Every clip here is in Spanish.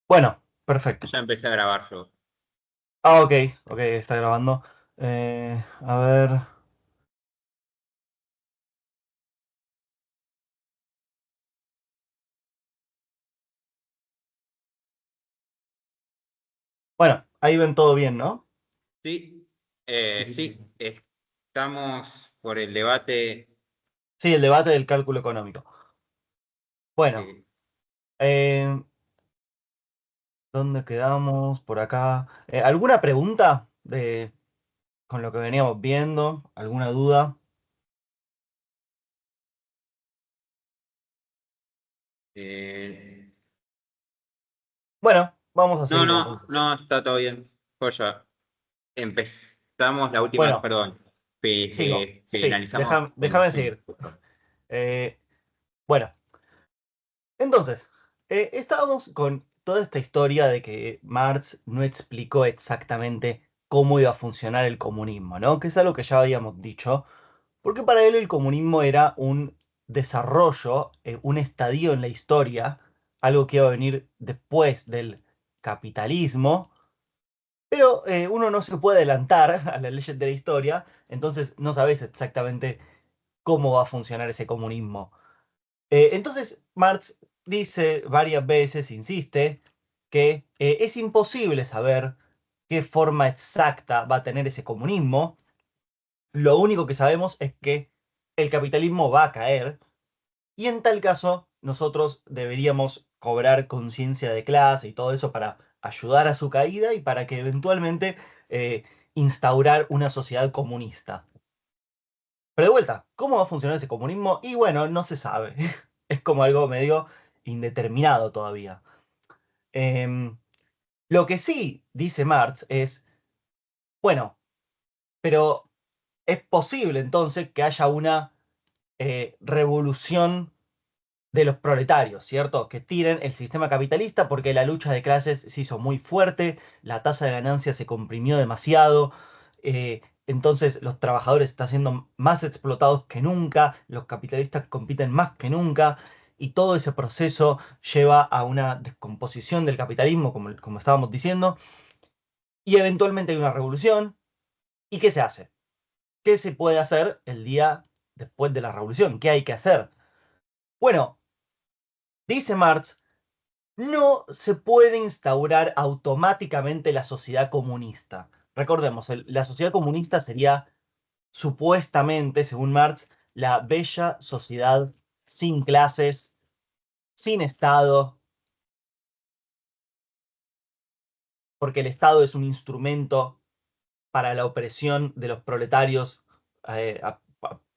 Bueno, perfecto. Ya empecé a grabar yo. Ah, ok, ok, está grabando. A ver. Bueno, ahí ven todo bien, ¿no? Sí, sí, estamos por el debate. Sí, el debate del cálculo económico. Bueno, eh, eh, ¿dónde quedamos? Por acá. ¿Alguna pregunta con lo que veníamos viendo? ¿Alguna duda? eh, Bueno, vamos a no, seguir no, entonces. no, está todo bien. Joya. Empezamos la última, Bueno, perdón. sigo. Sí, Finalizamos con. déjame Sí, seguir. justo. Eh, bueno, entonces, estábamos con toda esta historia de que Marx no explicó exactamente cómo iba a funcionar el comunismo, ¿no? Que es algo que ya habíamos dicho, porque para él el comunismo era un desarrollo, un estadio en la historia, algo que iba a venir después del capitalismo, pero uno no se puede adelantar a las leyes de la historia, entonces no sabes exactamente cómo va a funcionar ese comunismo. Entonces, Marx dice varias veces, insiste, que es imposible saber qué forma exacta va a tener ese comunismo. Lo único que sabemos es que el capitalismo va a caer y en tal caso nosotros deberíamos cobrar conciencia de clase y todo eso para ayudar a su caída y para que eventualmente eh, instaurar una sociedad comunista. Pero de vuelta, ¿cómo va a funcionar ese comunismo? Y bueno, no se sabe. Es como algo medio indeterminado todavía. Em, lo que sí dice Marx es, bueno, pero es posible entonces que haya una revolución de los proletarios, ¿cierto? Que tiren el sistema capitalista porque la lucha de clases se hizo muy fuerte, la tasa de ganancia se comprimió demasiado, entonces los trabajadores están siendo más explotados que nunca, los capitalistas compiten más que nunca, y todo ese proceso lleva a una descomposición del capitalismo, como estábamos diciendo, y eventualmente hay una revolución. ¿Y qué se hace? ¿Qué se puede hacer el día después de la revolución? ¿Qué hay que hacer? Bueno, dice Marx, no se puede instaurar automáticamente la sociedad comunista. Recordemos, la sociedad comunista sería supuestamente, según Marx, la bella sociedad sin clases, sin Estado, porque el Estado es un instrumento para la opresión de los proletarios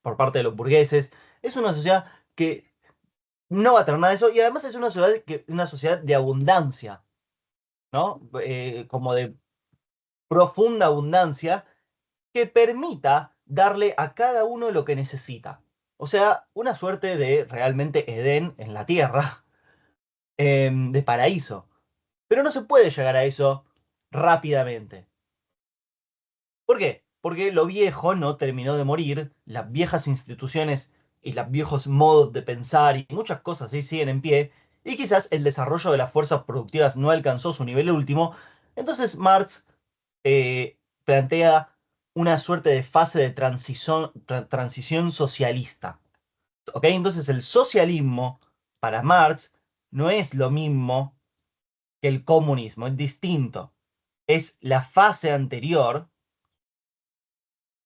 por parte de los burgueses. Es una sociedad que no va a tener nada de eso y además es una sociedad de abundancia, ¿no? Como de profunda abundancia que permita darle a cada uno lo que necesita. O sea, una suerte de realmente Edén en la tierra, de paraíso. Pero no se puede llegar a eso rápidamente. ¿Por qué? Porque lo viejo no terminó de morir, las viejas instituciones y los viejos modos de pensar y muchas cosas sí siguen en pie, y quizás el desarrollo de las fuerzas productivas no alcanzó su nivel último. Entonces Marx plantea una suerte de fase de transición socialista. ¿Ok? Entonces el socialismo para Marx no es lo mismo que el comunismo, es distinto. Es la fase anterior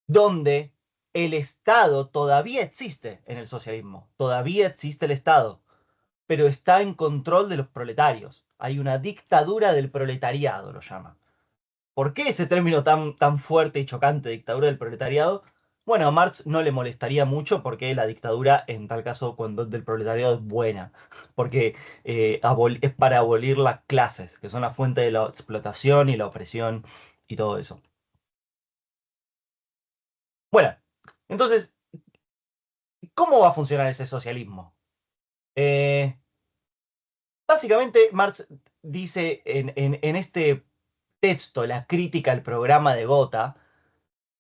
donde el Estado todavía existe en el socialismo, todavía existe el Estado, pero está en control de los proletarios. Hay una dictadura del proletariado, lo llama. ¿Por qué ese término tan fuerte y chocante, dictadura del proletariado? Bueno, a Marx no le molestaría mucho porque la dictadura, en tal caso, cuando es del proletariado, es buena, porque es para abolir las clases, que son la fuente de la explotación y la opresión y todo eso. Bueno, entonces, ¿cómo va a funcionar ese socialismo? Eh, Básicamente, Marx dice en este texto, la crítica al programa de Gotha,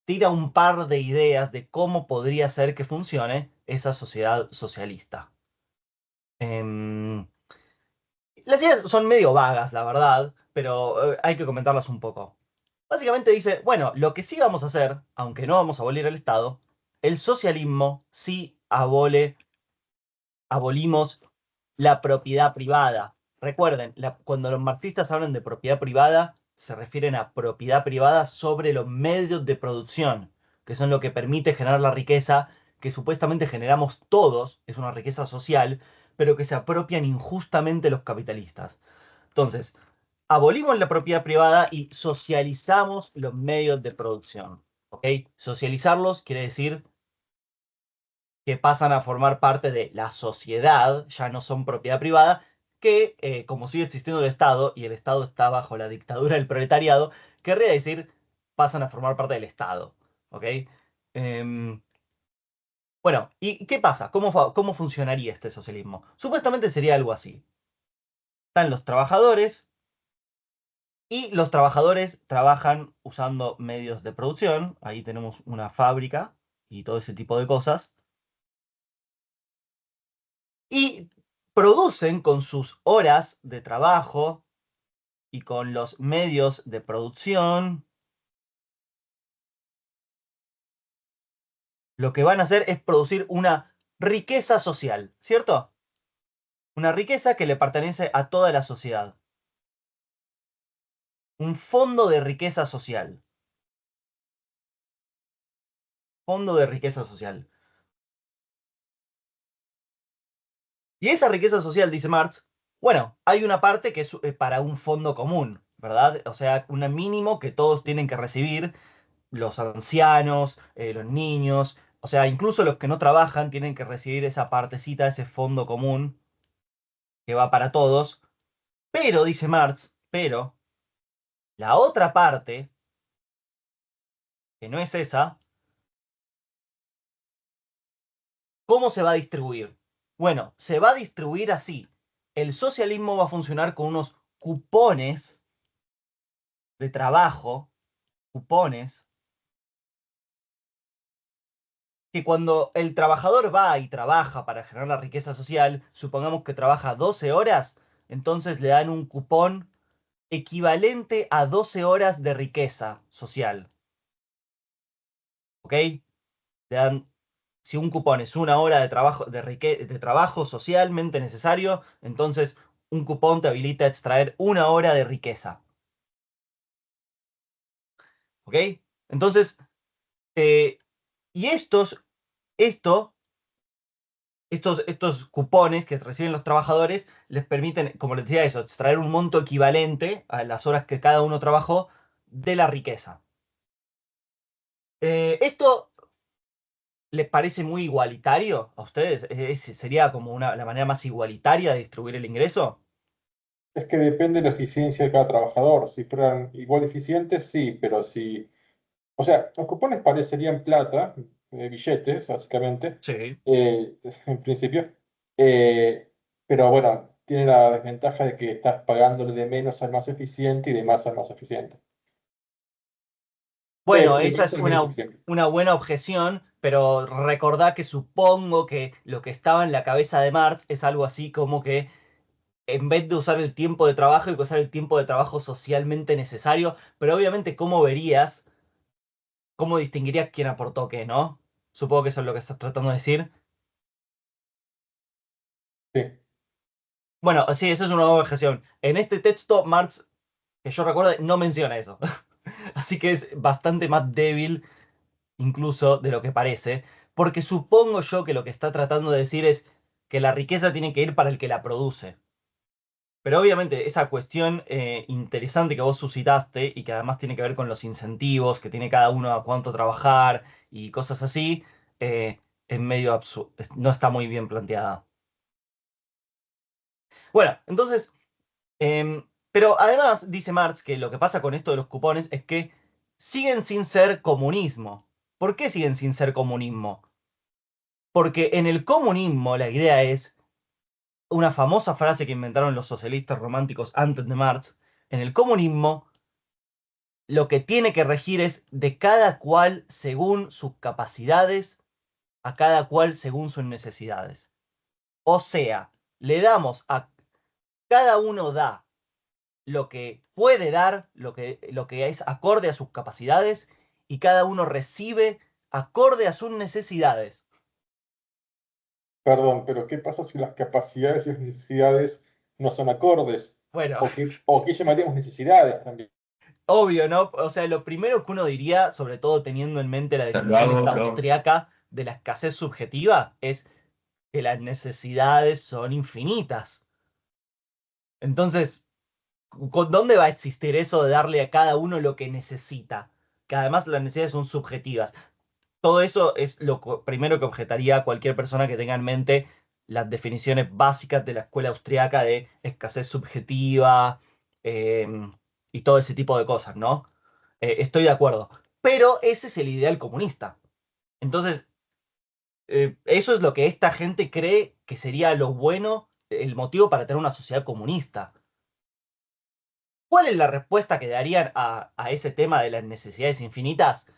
tira un par de ideas de cómo podría ser que funcione esa sociedad socialista. Em, Las ideas son medio vagas, la verdad, pero hay que comentarlas un poco. Básicamente dice, bueno, lo que sí vamos a hacer, aunque no vamos a abolir el Estado, el socialismo sí abolimos la propiedad privada. Recuerden, cuando los marxistas hablan de propiedad privada, se refieren a propiedad privada sobre los medios de producción, que son lo que permite generar la riqueza que supuestamente generamos todos, es una riqueza social, pero que se apropian injustamente los capitalistas. Entonces, abolimos la propiedad privada y socializamos los medios de producción. ¿Ok? Socializarlos quiere decir que pasan a formar parte de la sociedad, ya no son propiedad privada, que como sigue existiendo el Estado y el Estado está bajo la dictadura del proletariado, querría decir pasan a formar parte del Estado. ¿Ok? Em, bueno, ¿y qué pasa? ¿Cómo funcionaría este socialismo? Supuestamente sería algo así. Están los trabajadores y los trabajadores trabajan usando medios de producción. Ahí tenemos una fábrica y todo ese tipo de cosas. Y producen con sus horas de trabajo y con los medios de producción, lo que van a hacer es producir una riqueza social, ¿cierto? Una riqueza que le pertenece a toda la sociedad. Un fondo de riqueza social. Fondo de riqueza social. Y esa riqueza social, dice Marx, bueno, hay una parte que es para un fondo común, ¿verdad? O sea, un mínimo que todos tienen que recibir, los ancianos, los niños, o sea, incluso los que no trabajan tienen que recibir esa partecita, ese fondo común que va para todos. Pero, dice Marx, pero la otra parte, que no es esa, ¿cómo se va a distribuir? Bueno, se va a distribuir así. El socialismo va a funcionar con unos cupones de trabajo, cupones, que cuando el trabajador va y trabaja para generar la riqueza social, supongamos que trabaja 12 horas, entonces le dan un cupón equivalente a 12 horas de riqueza social. ¿Ok? Te dan, si un cupón es una hora de trabajo, de trabajo socialmente necesario, entonces un cupón te habilita a extraer una hora de riqueza. ¿Ok? Entonces, eh, y esto estos cupones que reciben los trabajadores les permiten, como les decía eso, extraer un monto equivalente a las horas que cada uno trabajó de la riqueza. ¿Esto les parece muy igualitario a ustedes? ¿Sería como la manera más igualitaria de distribuir el ingreso? Es que depende de la eficiencia de cada trabajador. Si fueran igual eficientes, sí, pero si... O sea, los cupones parecerían plata, billetes, básicamente, Sí. en principio. Eh, pero bueno, tiene la desventaja de que estás pagándole de menos al más eficiente y de más al más eficiente. Bueno, De esa menos es al menos eficiente. una buena objeción, pero recordá que supongo que lo que estaba en la cabeza de Marx es algo así como que en vez de usar el tiempo de trabajo, hay que usar el tiempo de trabajo socialmente necesario, pero obviamente, ¿cómo verías, cómo distinguirías quién aportó qué, ¿no? Supongo que eso es lo que estás tratando de decir. Sí. Bueno, sí, esa es una nueva objeción. En este texto, Marx, que yo recuerde, no menciona eso. Así que es bastante más débil incluso de lo que parece, porque supongo yo que lo que está tratando de decir es que la riqueza tiene que ir para el que la produce. Pero obviamente esa cuestión interesante que vos suscitaste y que además tiene que ver con los incentivos que tiene cada uno a cuánto trabajar y cosas así, es medio absurdo, no está muy bien planteada. Bueno, entonces, pero además dice Marx que lo que pasa con esto de los cupones es que siguen sin ser comunismo. ¿Por qué siguen sin ser comunismo? Porque en el comunismo la idea es una famosa frase que inventaron los socialistas románticos antes de Marx. En el comunismo lo que tiene que regir es de cada cual según sus capacidades, a cada cual según sus necesidades. O sea, le damos a cada uno da lo que puede dar, lo que es acorde a sus capacidades, y cada uno recibe acorde a sus necesidades. Perdón, pero ¿qué pasa si las capacidades y las necesidades no son acordes? Bueno, O qué llamaríamos necesidades también? obvio, ¿no? O sea, lo primero que uno diría, sobre todo teniendo en mente la definición esta austriaca de la escasez subjetiva, es que las necesidades son infinitas. Entonces, ¿dónde va a existir eso de darle a cada uno lo que necesita? Que además las necesidades son subjetivas. Todo eso es lo primero que objetaría cualquier persona que tenga en mente las definiciones básicas de la escuela austriaca de escasez subjetiva, y todo ese tipo de cosas, ¿no? Estoy de acuerdo. Pero ese es el ideal comunista. Entonces, eso es lo que esta gente cree que sería lo bueno, el motivo para tener una sociedad comunista. ¿Cuál es la respuesta que darían a ese tema de las necesidades infinitas?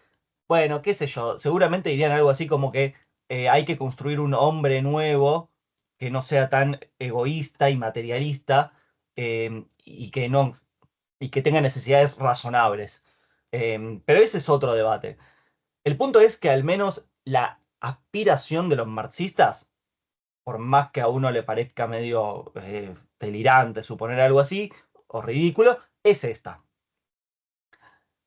Bueno, qué sé yo, seguramente dirían algo así como que hay que construir un hombre nuevo que no sea tan egoísta y materialista, y que no, y que tenga necesidades razonables. Pero ese es otro debate. El punto es que al menos la aspiración de los marxistas, por más que a uno le parezca medio delirante suponer algo así, o ridículo, es esta.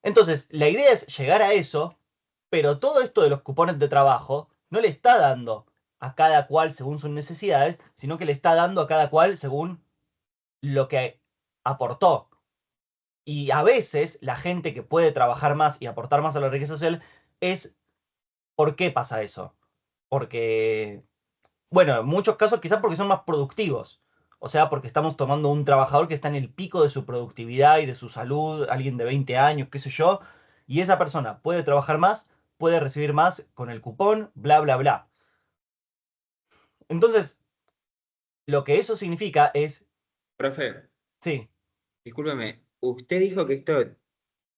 Entonces, la idea es llegar a eso, pero todo esto de los cupones de trabajo no le está dando a cada cual según sus necesidades, sino que le está dando a cada cual según lo que aportó. Y a veces la gente que puede trabajar más y aportar más a la riqueza social es... ¿Por qué pasa eso? Porque, bueno, en muchos casos quizás porque son más productivos. O sea, porque estamos tomando un trabajador que está en el pico de su productividad y de su salud, alguien de 20 años, qué sé yo, y esa persona puede trabajar más, puede recibir más con el cupón, bla, bla, bla. Entonces, lo que eso significa es, Profe, sí, discúlpeme, usted dijo que esto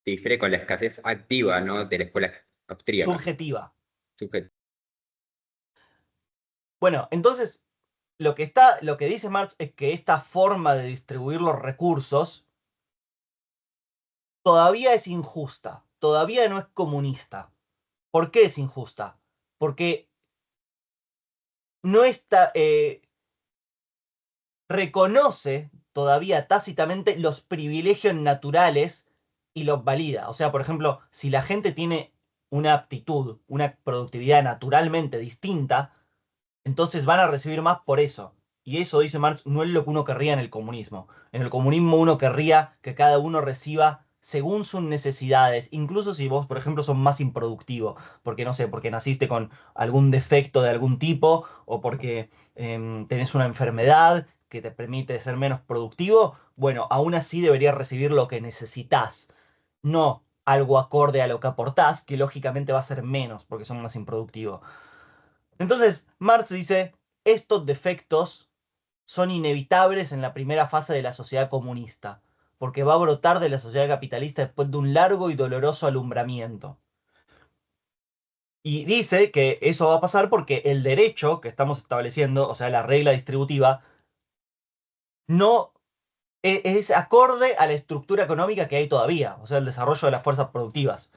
difiere con la escasez activa, ¿no? De la escuela austríaca. subjetiva. Subjet- Bueno, entonces, lo que dice Marx es que esta forma de distribuir los recursos todavía es injusta, todavía no es comunista. ¿Por qué es injusta? Porque no está, reconoce todavía tácitamente los privilegios naturales y los valida. O sea, por ejemplo, si la gente tiene una aptitud, una productividad naturalmente distinta, entonces van a recibir más por eso. Y eso, dice Marx, no es lo que uno querría en el comunismo. En el comunismo uno querría que cada uno reciba según sus necesidades, incluso si vos, por ejemplo, sos más improductivo, porque no sé, porque naciste con algún defecto de algún tipo, o porque tenés una enfermedad que te permite ser menos productivo, bueno, aún así deberías recibir lo que necesitas, no algo acorde a lo que aportás, que lógicamente va a ser menos porque son más improductivos. Entonces, Marx dice, estos defectos son inevitables en la primera fase de la sociedad comunista, porque va a brotar de la sociedad capitalista después de un largo y doloroso alumbramiento. Y dice que eso va a pasar porque el derecho que estamos estableciendo, o sea, la regla distributiva, no es acorde a la estructura económica que hay todavía, o sea, el desarrollo de las fuerzas productivas.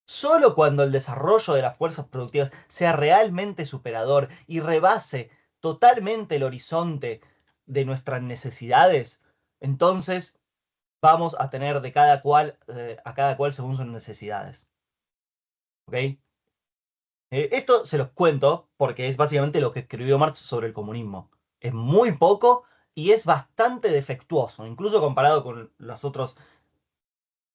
Solo cuando el desarrollo de las fuerzas productivas sea realmente superador y rebase totalmente el horizonte de nuestras necesidades, entonces vamos a tener de cada cual, a cada cual según sus necesidades. ¿Ok? Esto se los cuento porque es básicamente lo que escribió Marx sobre el comunismo. Es muy poco y es bastante defectuoso, incluso comparado con las otras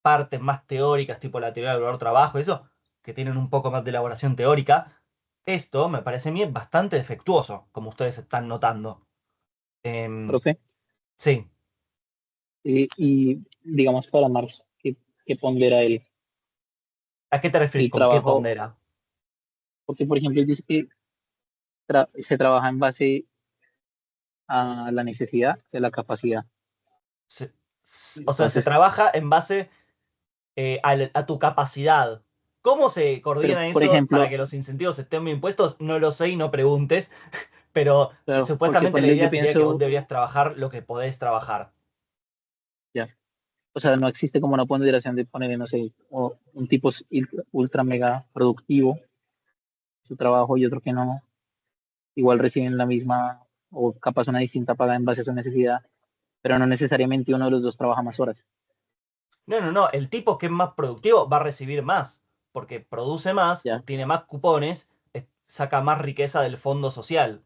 partes más teóricas, tipo la teoría del valor trabajo, eso, que tienen un poco más de elaboración teórica. Esto me parece a mí bastante defectuoso, como ustedes están notando. Profe, Sí. y digamos para Marx, ¿qué pondera ¿A qué te refieres el con qué trabajo? pondera? Porque, por ejemplo, él dice que se trabaja en base a la necesidad de la capacidad. O sea, se Entonces, trabaja en base a tu capacidad. ¿Cómo se pero coordina por eso para ejemplo, que los incentivos estén bien puestos? No lo sé y no preguntes. pero Claro, porque supuestamente la ponle, idea yo sería que vos pienso, deberías trabajar lo que podés trabajar. ya, o sea, no existe como una ponderación de ponerle, no sé, un tipo ultra mega productivo su trabajo y otro que no, igual reciben la misma o capaz una distinta paga en base a su necesidad, pero no necesariamente uno de los dos trabaja más horas. No, el tipo que es más productivo va a recibir más, porque produce más, Ya, tiene más cupones, saca más riqueza del fondo social.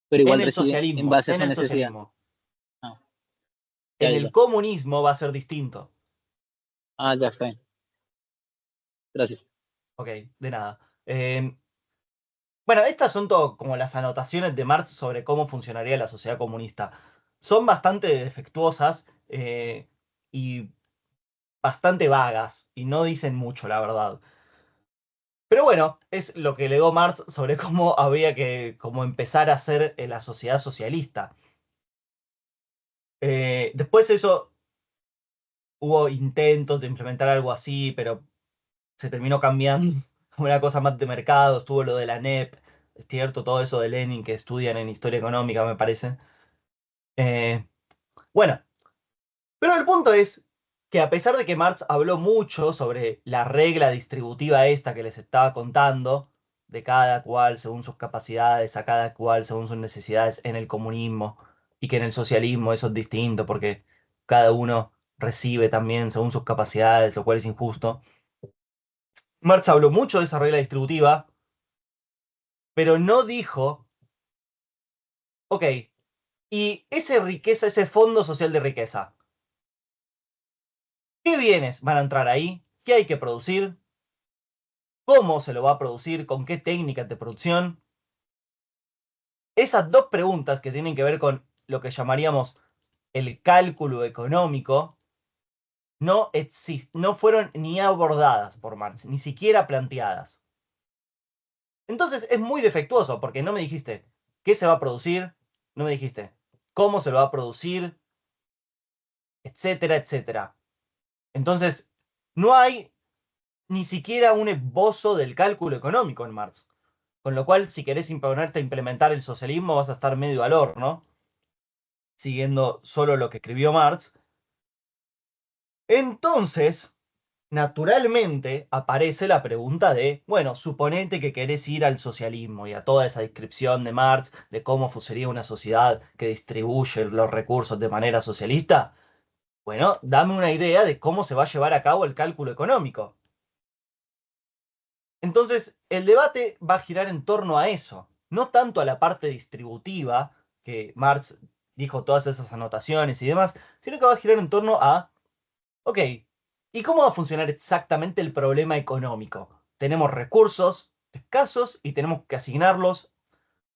pero En igual el reciben en socialismo, base a en su el necesidad. socialismo. Ah, ya, En ya, el ya. comunismo va a ser distinto. Ya está bien. Gracias. Ok, de nada. Bueno, estas son todo como las anotaciones de Marx sobre cómo funcionaría la sociedad comunista. Son bastante defectuosas y bastante vagas y no dicen mucho, la verdad. Pero bueno, es lo que legó Marx sobre cómo había que como empezar a hacer la sociedad socialista. Después eso hubo intentos de implementar algo así, pero se terminó cambiando una cosa más de mercado. Estuvo lo de la NEP, es cierto, todo eso de Lenin que estudian en historia económica, me parece. Eh, bueno, pero el punto es que a pesar de que Marx habló mucho sobre la regla distributiva esta que les estaba contando, de cada cual según sus capacidades, a cada cual según sus necesidades en el comunismo, y que en el socialismo eso es distinto porque cada uno recibe también según sus capacidades, lo cual es injusto. Marx habló mucho de esa regla distributiva, pero no dijo, ok, y esa riqueza, ese fondo social de riqueza, ¿qué bienes van a entrar ahí? ¿Qué hay que producir? ¿Cómo se lo va a producir? ¿Con qué técnicas de producción? Esas dos preguntas que tienen que ver con lo que llamaríamos el cálculo económico no fueron ni abordadas por Marx, ni siquiera planteadas. Entonces es muy defectuoso porque no me dijiste qué se va a producir, no me dijiste cómo se lo va a producir, etcétera, etcétera. Entonces, no hay ni siquiera un esbozo del cálculo económico en Marx. Con lo cual, si querés imponerte a implementar el socialismo, vas a estar medio al horno, siguiendo solo lo que escribió Marx. Entonces, naturalmente, aparece la pregunta de, bueno, suponete que querés ir al socialismo y a toda esa descripción de Marx de cómo sería una sociedad que distribuye los recursos de manera socialista. Bueno, dame una idea de cómo se va a llevar a cabo el cálculo económico. Entonces, el debate va a girar en torno a eso, no tanto a la parte distributiva, que Marx dijo todas esas anotaciones y demás, sino que va a girar en torno a, ok, ¿y cómo va a funcionar exactamente el problema económico? Tenemos recursos escasos y tenemos que asignarlos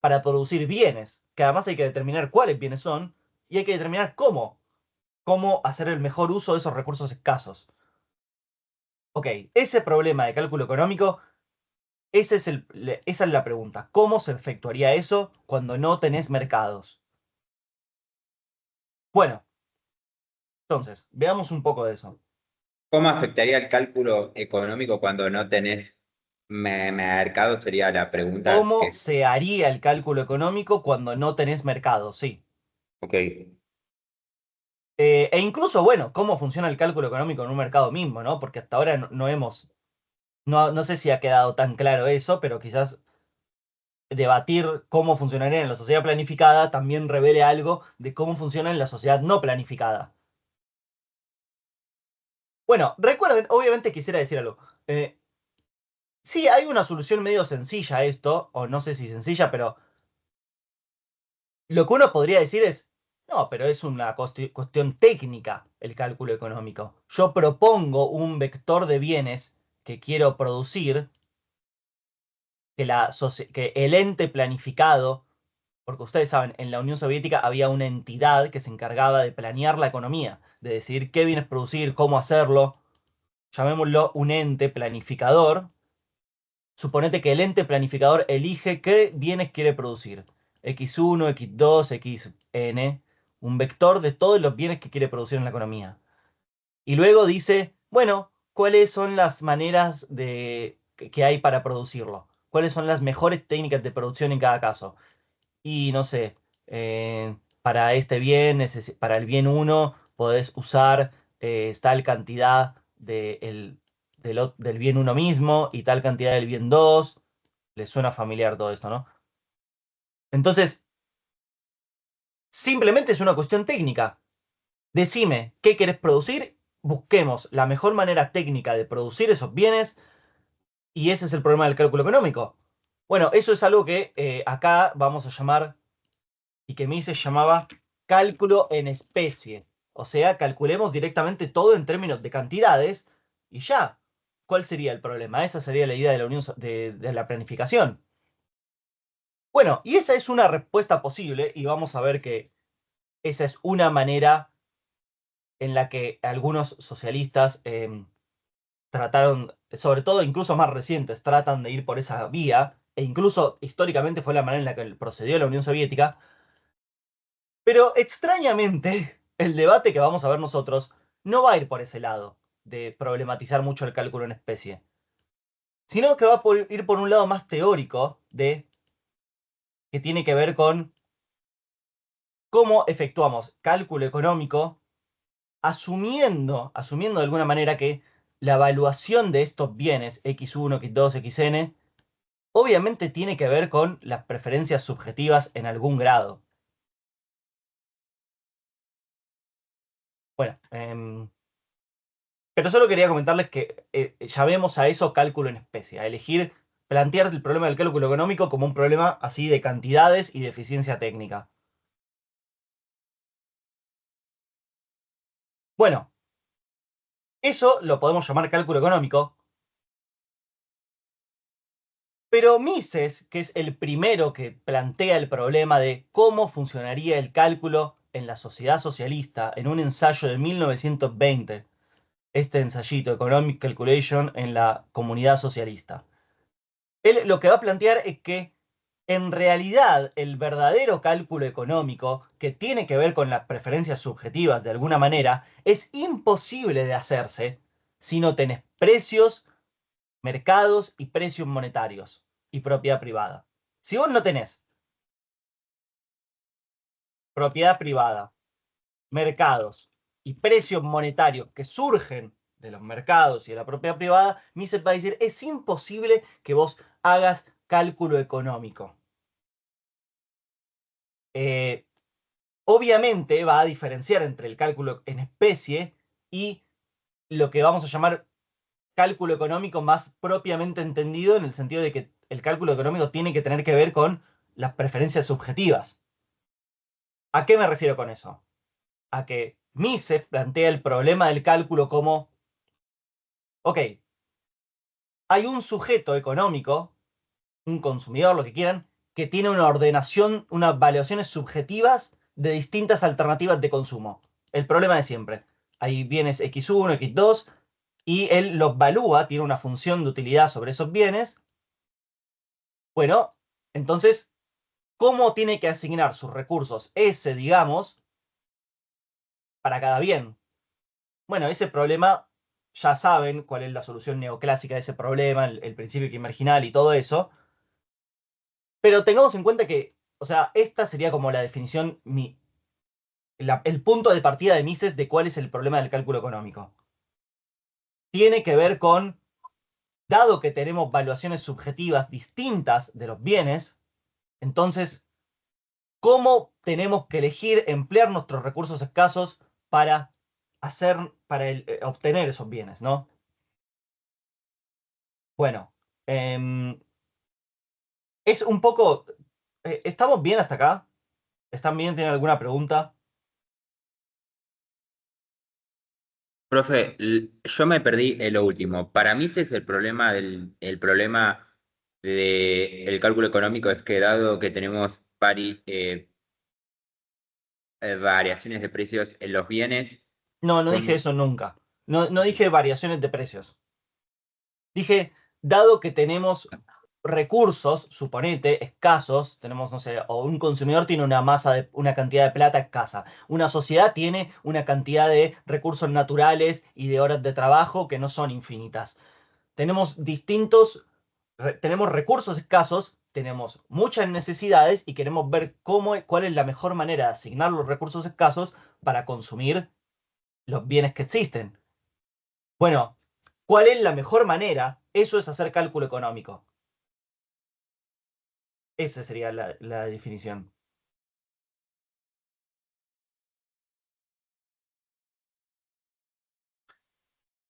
para producir bienes, que además hay que determinar cuáles bienes son y hay que determinar cómo hacer el mejor uso de esos recursos escasos. Ok, ese problema de cálculo económico esa es la pregunta. ¿Cómo se efectuaría eso cuando no tenés mercados? Bueno, entonces, veamos un poco de eso. ¿Cómo afectaría el cálculo económico cuando no tenés mercado? Sería la pregunta ¿Cómo que... se haría el cálculo económico cuando no tenés mercados? Sí. Ok, E incluso, bueno, ¿cómo funciona el cálculo económico en un mercado mismo, ¿no? Porque hasta ahora no sé si ha quedado tan claro eso, pero quizás debatir cómo funcionaría en la sociedad planificada también revele algo de cómo funciona en la sociedad no planificada. Bueno, recuerden, obviamente quisiera decir algo. Sí, hay una solución medio sencilla a esto, o no sé si sencilla, pero lo que uno podría decir es, no, pero es una cuestión técnica el cálculo económico. Yo propongo un vector de bienes que quiero producir, que el ente planificado, porque ustedes saben, en la Unión Soviética había una entidad que se encargaba de planear la economía, de decidir qué bienes producir, cómo hacerlo, llamémoslo un ente planificador. Suponete que el ente planificador elige qué bienes quiere producir. X1, X2, Xn, un vector de todos los bienes que quiere producir en la economía. Y luego dice, bueno, ¿cuáles son las maneras que hay para producirlo? cuáles son las mejores técnicas de producción en cada caso. Y no sé, para este bien, para el bien 1, podés usar tal cantidad del bien 1 mismo y tal cantidad del bien 2. Les suena familiar todo esto, ¿no? Entonces, simplemente es una cuestión técnica. Decime qué querés producir, busquemos la mejor manera técnica de producir esos bienes y ese es el problema del cálculo económico. Bueno, eso es algo que acá vamos a llamar, y que Mises llamaba cálculo en especie. O sea, calculemos directamente todo en términos de cantidades y ya. ¿Cuál sería el problema? Esa sería la idea de la unión de la planificación. Bueno, y esa es una respuesta posible y vamos a ver que esa es una manera en la que algunos socialistas trataron, sobre todo incluso más recientes, tratan de ir por esa vía, e incluso históricamente fue la manera en la que procedió la Unión Soviética. Pero extrañamente, el debate que vamos a ver nosotros no va a ir por ese lado, de problematizar mucho el cálculo en especie, sino que va a ir por un lado más teórico, que tiene que ver con cómo efectuamos cálculo económico, asumiendo de alguna manera que la evaluación de estos bienes, X1, X2, Xn, obviamente tiene que ver con las preferencias subjetivas en algún grado. Bueno, pero solo quería comentarles que llamemos a eso cálculo en especie, a elegir, plantear el problema del cálculo económico como un problema así de cantidades y de eficiencia técnica. Bueno, eso lo podemos llamar cálculo económico, pero Mises, que es el primero que plantea el problema de cómo funcionaría el cálculo en la sociedad socialista en un ensayo de 1920, este ensayito, Economic Calculation en la comunidad socialista. Él lo que va a plantear es que en realidad el verdadero cálculo económico, que tiene que ver con las preferencias subjetivas de alguna manera, es imposible de hacerse si no tenés precios, mercados y precios monetarios y propiedad privada. Si vos no tenés propiedad privada, mercados y precios monetarios que surgen de los mercados y de la propiedad privada, Mises va a decir, es imposible que vos hagas cálculo económico. Obviamente va a diferenciar entre el cálculo en especie y lo que vamos a llamar cálculo económico más propiamente entendido, en el sentido de que el cálculo económico tiene que tener que ver con las preferencias subjetivas. ¿A qué me refiero con eso? A que Mises plantea el problema del cálculo como, ok, hay un sujeto económico, un consumidor, lo que quieran, que tiene una ordenación, unas valuaciones subjetivas de distintas alternativas de consumo. El problema de siempre. Hay bienes X1, X2, y él los valúa, tiene una función de utilidad sobre esos bienes. Bueno, entonces, ¿cómo tiene que asignar sus recursos S, digamos, para cada bien? Bueno, ese problema, ya saben cuál es la solución neoclásica de ese problema, el principio marginal y todo eso. Pero tengamos en cuenta que, o sea, esta sería como la definición, el punto de partida de Mises de cuál es el problema del cálculo económico. Tiene que ver con, dado que tenemos valuaciones subjetivas distintas de los bienes, entonces, ¿cómo tenemos que elegir emplear nuestros recursos escasos para obtener esos bienes, ¿no? Bueno, es un poco... ¿estamos bien hasta acá? ¿Están bien? ¿Tienen alguna pregunta? Profe, yo me perdí en lo último. Para mí ese es el problema el problema del cálculo económico, es que dado que tenemos variaciones de precios en los bienes, No, no dije eso nunca. No dije variaciones de precios. Dije, dado que tenemos recursos, suponete, escasos, tenemos, no sé, o un consumidor tiene una cantidad de plata escasa. Una sociedad tiene una cantidad de recursos naturales y de horas de trabajo que no son infinitas. Tenemos distintos tenemos recursos escasos, tenemos muchas necesidades y queremos ver cuál es la mejor manera de asignar los recursos escasos para consumir los bienes que existen. Bueno, ¿cuál es la mejor manera? Eso es hacer cálculo económico. Esa sería la definición.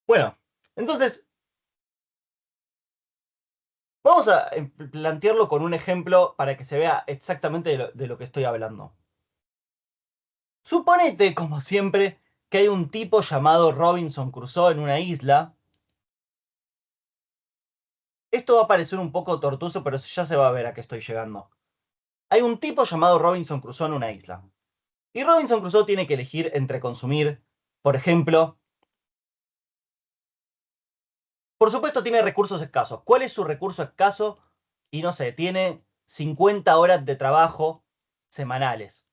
Bueno, entonces vamos a plantearlo con un ejemplo para que se vea exactamente de lo que estoy hablando. Suponete, como siempre, que hay un tipo llamado Robinson Crusoe en una isla. Esto va a parecer un poco tortuoso, pero ya se va a ver a qué estoy llegando. Hay un tipo llamado Robinson Crusoe en una isla. Y Robinson Crusoe tiene que elegir entre consumir, por ejemplo, por supuesto tiene recursos escasos. ¿Cuál es su recurso escaso? Y no sé, tiene 50 horas de trabajo semanales.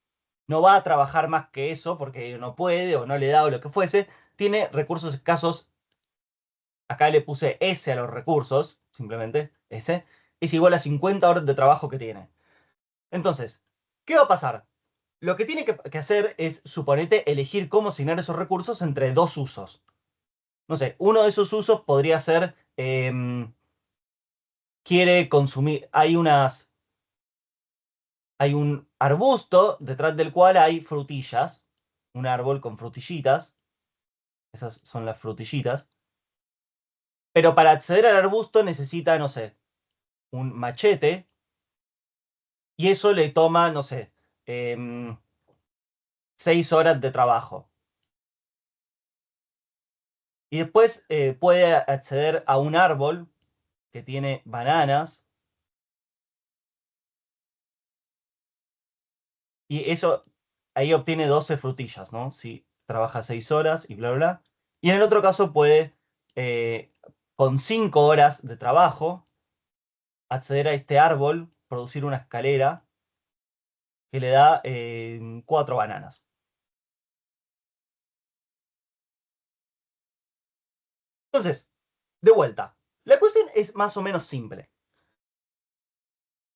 No va a trabajar más que eso porque no puede o no le da o lo que fuese. Tiene recursos escasos. Acá le puse S a los recursos, simplemente S. Es igual a 50 horas de trabajo que tiene. Entonces, ¿qué va a pasar? Lo que tiene que hacer es, suponete, elegir cómo asignar esos recursos entre dos usos. No sé, uno de esos usos podría ser, quiere consumir, hay un arbusto detrás del cual hay frutillas, un árbol con frutillitas, esas son las frutillitas, pero para acceder al arbusto necesita, no sé, un machete, y eso le toma, no sé, 6 horas de trabajo. Y después puede acceder a un árbol que tiene bananas. Y eso, ahí obtiene 12 frutillas, ¿no? Si trabaja 6 horas y bla, bla, bla. Y en el otro caso puede, con 5 horas de trabajo, acceder a este árbol, producir una escalera que le da 4 bananas. Entonces, de vuelta, la cuestión es más o menos simple.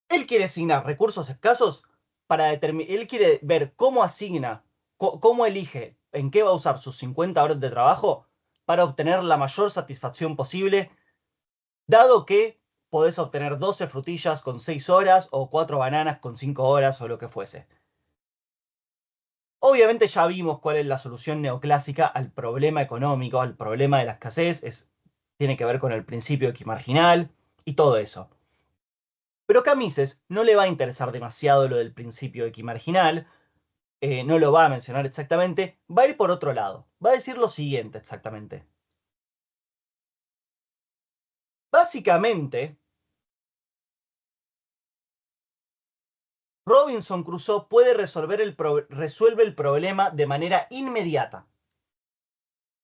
Él quiere asignar recursos escasos para determinar, él quiere ver cómo asigna, cómo elige en qué va a usar sus 50 horas de trabajo para obtener la mayor satisfacción posible, dado que podés obtener 12 frutillas con 6 horas o 4 bananas con 5 horas o lo que fuese. Obviamente ya vimos cuál es la solución neoclásica al problema económico, al problema de la escasez, tiene que ver con el principio equimarginal y todo eso. Pero acá a Mises no le va a interesar demasiado lo del principio equimarginal, no lo va a mencionar exactamente, va a ir por otro lado. Va a decir lo siguiente exactamente. Básicamente, Robinson Crusoe puede resuelve el problema de manera inmediata.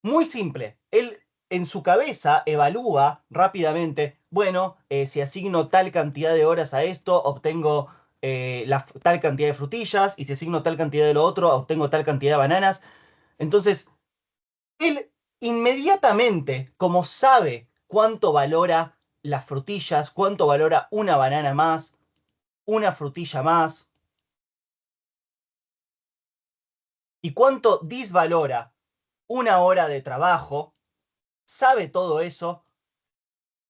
Muy simple. Él en su cabeza evalúa rápidamente, bueno, si asigno tal cantidad de horas a esto, obtengo tal cantidad de frutillas, y si asigno tal cantidad de lo otro, obtengo tal cantidad de bananas. Entonces, él inmediatamente, como sabe cuánto valora las frutillas, cuánto valora una banana más, una frutilla más, y cuánto disvalora una hora de trabajo, sabe todo eso,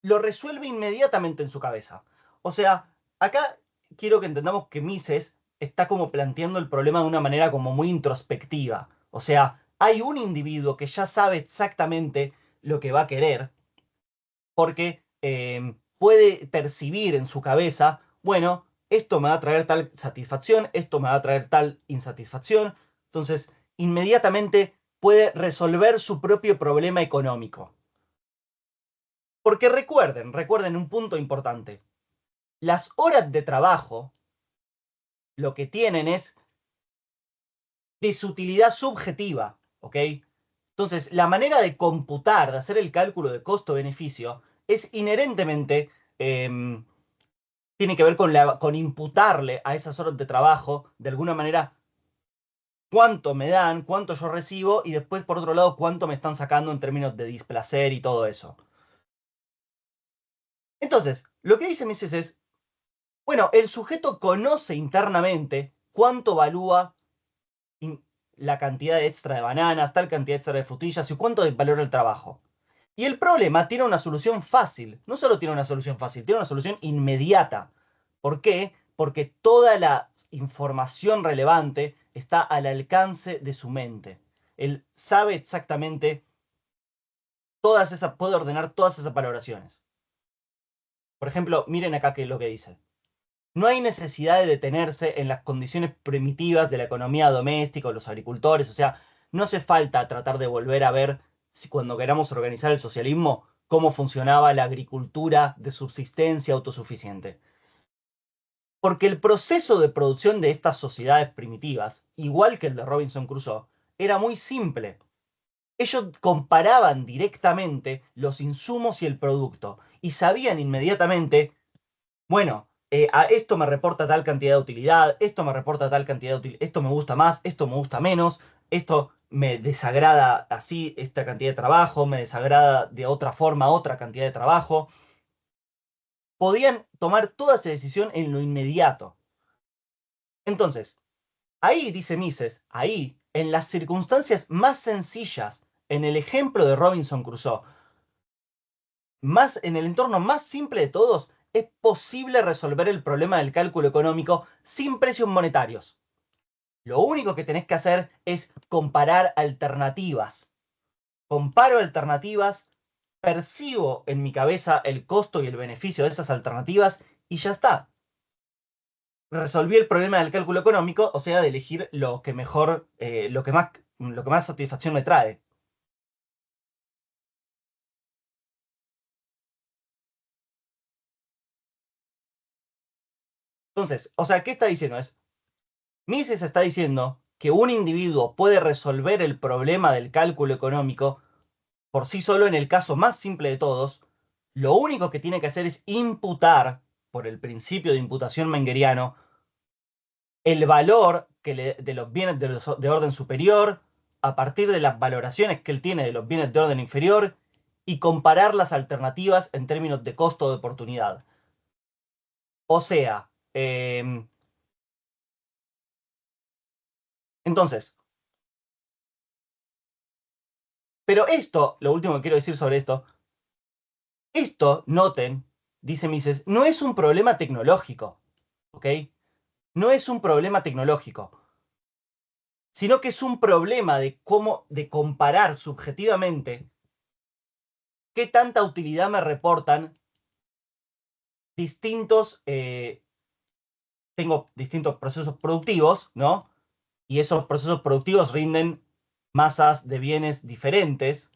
lo resuelve inmediatamente en su cabeza. O sea, acá quiero que entendamos que Mises está como planteando el problema de una manera como muy introspectiva. O sea, hay un individuo que ya sabe exactamente lo que va a querer, porque puede percibir en su cabeza, bueno, esto me va a traer tal satisfacción, esto me va a traer tal insatisfacción. Entonces, inmediatamente puede resolver su propio problema económico. Porque recuerden un punto importante. Las horas de trabajo lo que tienen es desutilidad subjetiva, ¿ok? Entonces, la manera de computar, de hacer el cálculo de costo-beneficio, es inherentemente, tiene que ver con imputarle a esas horas de trabajo, de alguna manera, cuánto me dan, cuánto yo recibo, y después, por otro lado, cuánto me están sacando en términos de displacer y todo eso. Entonces, lo que dice Mises es, bueno, el sujeto conoce internamente cuánto valúa la cantidad extra de bananas, tal cantidad extra de frutillas y cuánto valora el trabajo. Y el problema tiene una solución fácil. No solo tiene una solución fácil, tiene una solución inmediata. ¿Por qué? Porque toda la información relevante está al alcance de su mente. Él sabe exactamente puede ordenar todas esas valoraciones. Por ejemplo, miren acá qué es lo que dice. No hay necesidad de detenerse en las condiciones primitivas de la economía doméstica o los agricultores. O sea, no hace falta tratar de volver a ver si cuando queramos organizar el socialismo, cómo funcionaba la agricultura de subsistencia autosuficiente. Porque el proceso de producción de estas sociedades primitivas, igual que el de Robinson Crusoe, era muy simple. Ellos comparaban directamente los insumos y el producto y sabían inmediatamente, bueno, a esto me reporta tal cantidad de utilidad, esto me reporta tal cantidad de utilidad, esto me gusta más, esto me gusta menos, esto me desagrada así esta cantidad de trabajo, me desagrada de otra forma otra cantidad de trabajo. Podían tomar toda esa decisión en lo inmediato. Entonces, ahí, dice Mises, ahí, en las circunstancias más sencillas, en el ejemplo de Robinson Crusoe, más en el entorno más simple de todos, es posible resolver el problema del cálculo económico sin precios monetarios. Lo único que tenés que hacer es comparar alternativas. Comparo alternativas, percibo en mi cabeza el costo y el beneficio de esas alternativas y ya está. Resolví el problema del cálculo económico, o sea, de elegir lo que mejor, lo que más satisfacción me trae. Entonces, o sea, ¿qué está diciendo? Mises está diciendo que un individuo puede resolver el problema del cálculo económico por sí solo en el caso más simple de todos. Lo único que tiene que hacer es imputar, por el principio de imputación mengeriano, el valor de los bienes de orden superior a partir de las valoraciones que él tiene de los bienes de orden inferior y comparar las alternativas en términos de costo de oportunidad. O sea, entonces, pero esto, lo último que quiero decir sobre esto, noten, dice Mises, no es un problema tecnológico, ¿ok? No es un problema tecnológico, sino que es un problema de comparar subjetivamente qué tanta utilidad me reportan tengo distintos procesos productivos, ¿no? Y esos procesos productivos rinden masas de bienes diferentes,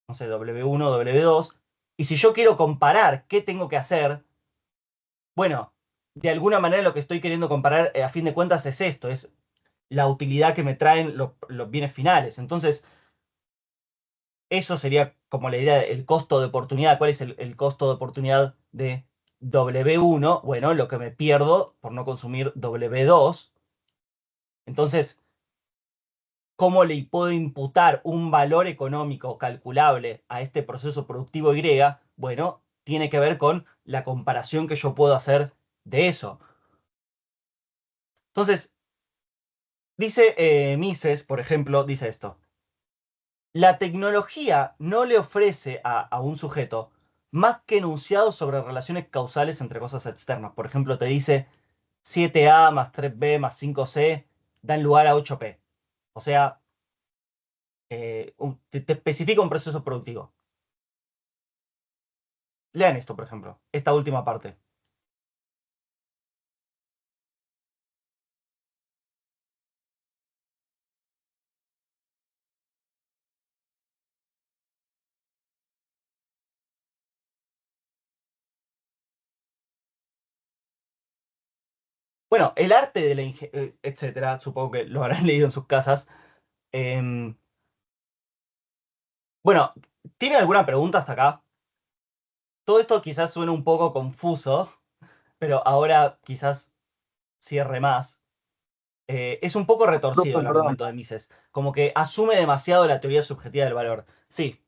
no sé, W1, W2, y si yo quiero comparar qué tengo que hacer, bueno, de alguna manera lo que estoy queriendo comparar a fin de cuentas es esto, es la utilidad que me traen los bienes finales. Entonces, eso sería como la idea del costo de oportunidad. ¿Cuál es el costo de oportunidad de W1? Bueno, lo que me pierdo por no consumir W2. Entonces, ¿cómo le puedo imputar un valor económico calculable a este proceso productivo Y? Bueno, tiene que ver con la comparación que yo puedo hacer de eso. Entonces, dice Mises, por ejemplo, dice esto. La tecnología no le ofrece a un sujeto más que enunciados sobre relaciones causales entre cosas externas. Por ejemplo, te dice 7A más 3B más 5C dan lugar a 8P. O sea, te especifica un proceso productivo. Lean esto, por ejemplo, esta última parte. Bueno, el arte de la etcétera, supongo que lo habrán leído en sus casas. Em, bueno, ¿tienen alguna pregunta hasta acá? Todo esto quizás suene un poco confuso, pero ahora quizás cierre más. Es un poco retorcido Profe, el perdón. argumento de Mises, como que asume demasiado la teoría subjetiva del valor. Sí,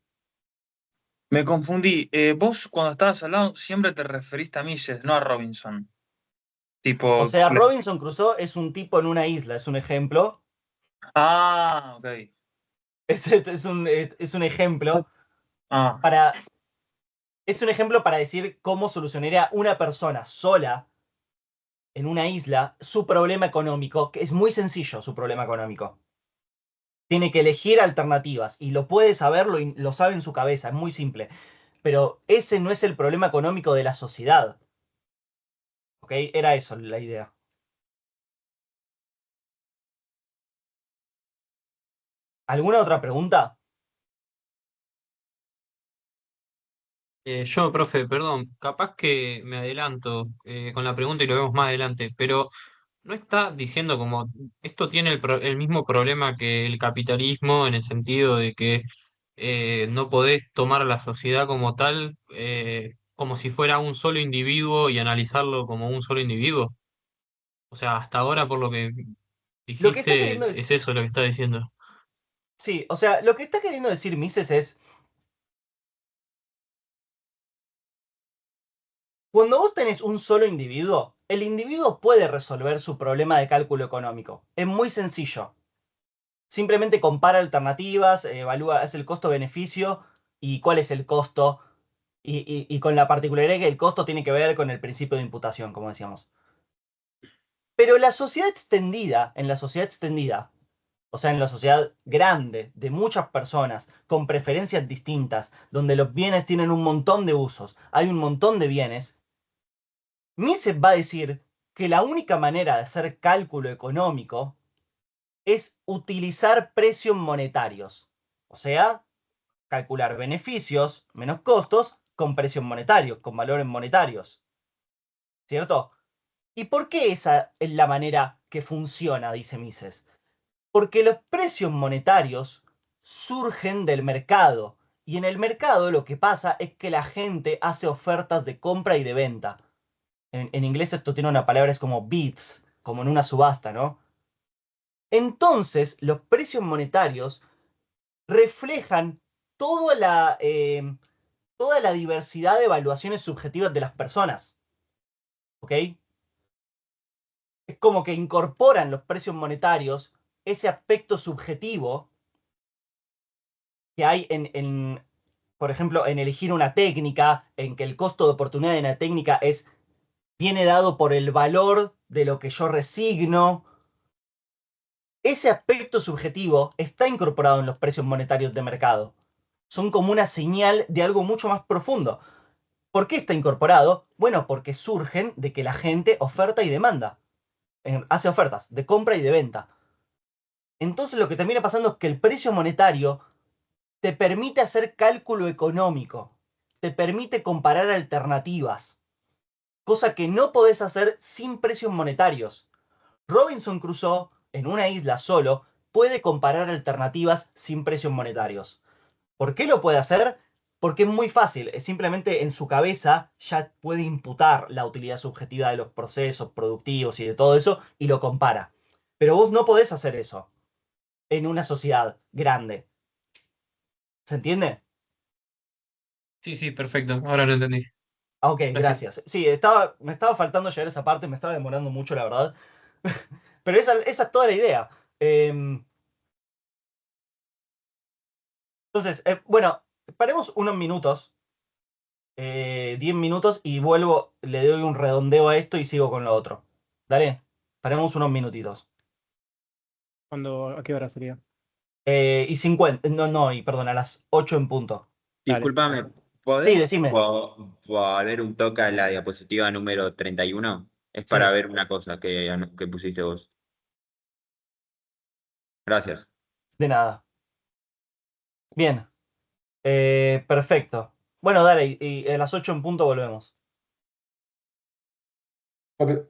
Me confundí. Vos cuando estabas hablando siempre te referiste a Mises, no a Robinson. O Tipo, sea, Robinson Crusoe es un tipo en una isla, es un ejemplo. ah, ok. Es un ejemplo Ah, para. Es un ejemplo para decir cómo solucionaría una persona sola en una isla su problema económico, que es muy sencillo su problema económico. Tiene que elegir alternativas y lo puede saber, lo sabe en su cabeza, es muy simple. Pero ese no es el problema económico de la sociedad. ¿Ok? Era eso la idea. ¿Alguna otra pregunta? Yo, profe, perdón, capaz que me adelanto con la pregunta y lo vemos más adelante, pero ¿no está diciendo como esto tiene el mismo problema que el capitalismo en el sentido de que no podés tomar a la sociedad como tal, como si fuera un solo individuo y analizarlo como un solo individuo? O sea, hasta ahora por lo que Lo que está queriendo dijiste decir. es eso lo que está diciendo. Sí, o sea, lo que está queriendo decir Mises es. Cuando vos tenés un solo individuo, el individuo puede resolver su problema de cálculo económico. Es muy sencillo. Simplemente compara alternativas, evalúa, hace el costo-beneficio y cuál es el costo. Y con la particularidad que el costo tiene que ver con el principio de imputación, como decíamos. Pero la sociedad extendida, en la sociedad extendida, o sea, en la sociedad grande, de muchas personas, con preferencias distintas, donde los bienes tienen un montón de usos, hay un montón de bienes, Mises va a decir que la única manera de hacer cálculo económico es utilizar precios monetarios. O sea, calcular beneficios menos costos con precios monetarios, con valores monetarios. ¿Cierto? ¿Y por qué esa es la manera que funciona, dice Mises? Porque los precios monetarios surgen del mercado. Y en el mercado lo que pasa es que la gente hace ofertas de compra y de venta. En inglés esto tiene una palabra, es como bids, como en una subasta, ¿no? Entonces, los precios monetarios reflejan toda toda la diversidad de evaluaciones subjetivas de las personas. ¿Ok? Es como que incorporan los precios monetarios ese aspecto subjetivo que hay por ejemplo, en elegir una técnica, en que el costo de oportunidad de una técnica viene dado por el valor de lo que yo resigno. Ese aspecto subjetivo está incorporado en los precios monetarios de mercado. Son como una señal de algo mucho más profundo. ¿Por qué está incorporado? Bueno, porque surgen de que la gente oferta y demanda. Hace ofertas de compra y de venta. Entonces lo que termina pasando es que el precio monetario te permite hacer cálculo económico, te permite comparar alternativas, cosa que no podés hacer sin precios monetarios. Robinson Crusoe, en una isla solo, puede comparar alternativas sin precios monetarios. ¿Por qué lo puede hacer? Porque es muy fácil, es simplemente en su cabeza ya puede imputar la utilidad subjetiva de los procesos productivos y de todo eso y lo compara. Pero vos no podés hacer eso en una sociedad grande. ¿Se entiende? Sí, sí, perfecto, ahora lo entendí. Ah, ok, Gracias. gracias. Sí, me estaba faltando llegar a esa parte, me estaba demorando mucho, la verdad. Pero esa es toda la idea. Entonces, bueno, paremos unos minutos, 10 minutos, y vuelvo, le doy un redondeo a esto y sigo con lo otro. Dale, paremos unos minutitos. ¿A qué hora sería? Y 50, no, no, y perdón, a las 8 en punto. Dale. Discúlpame, Sí, ¿podemos decime. volver un toque a la diapositiva número 31? Es para Sí, ver una cosa que pusiste vos. Gracias. de nada. Bien, perfecto. Bueno, dale, y a las 8 en punto volvemos. Ok.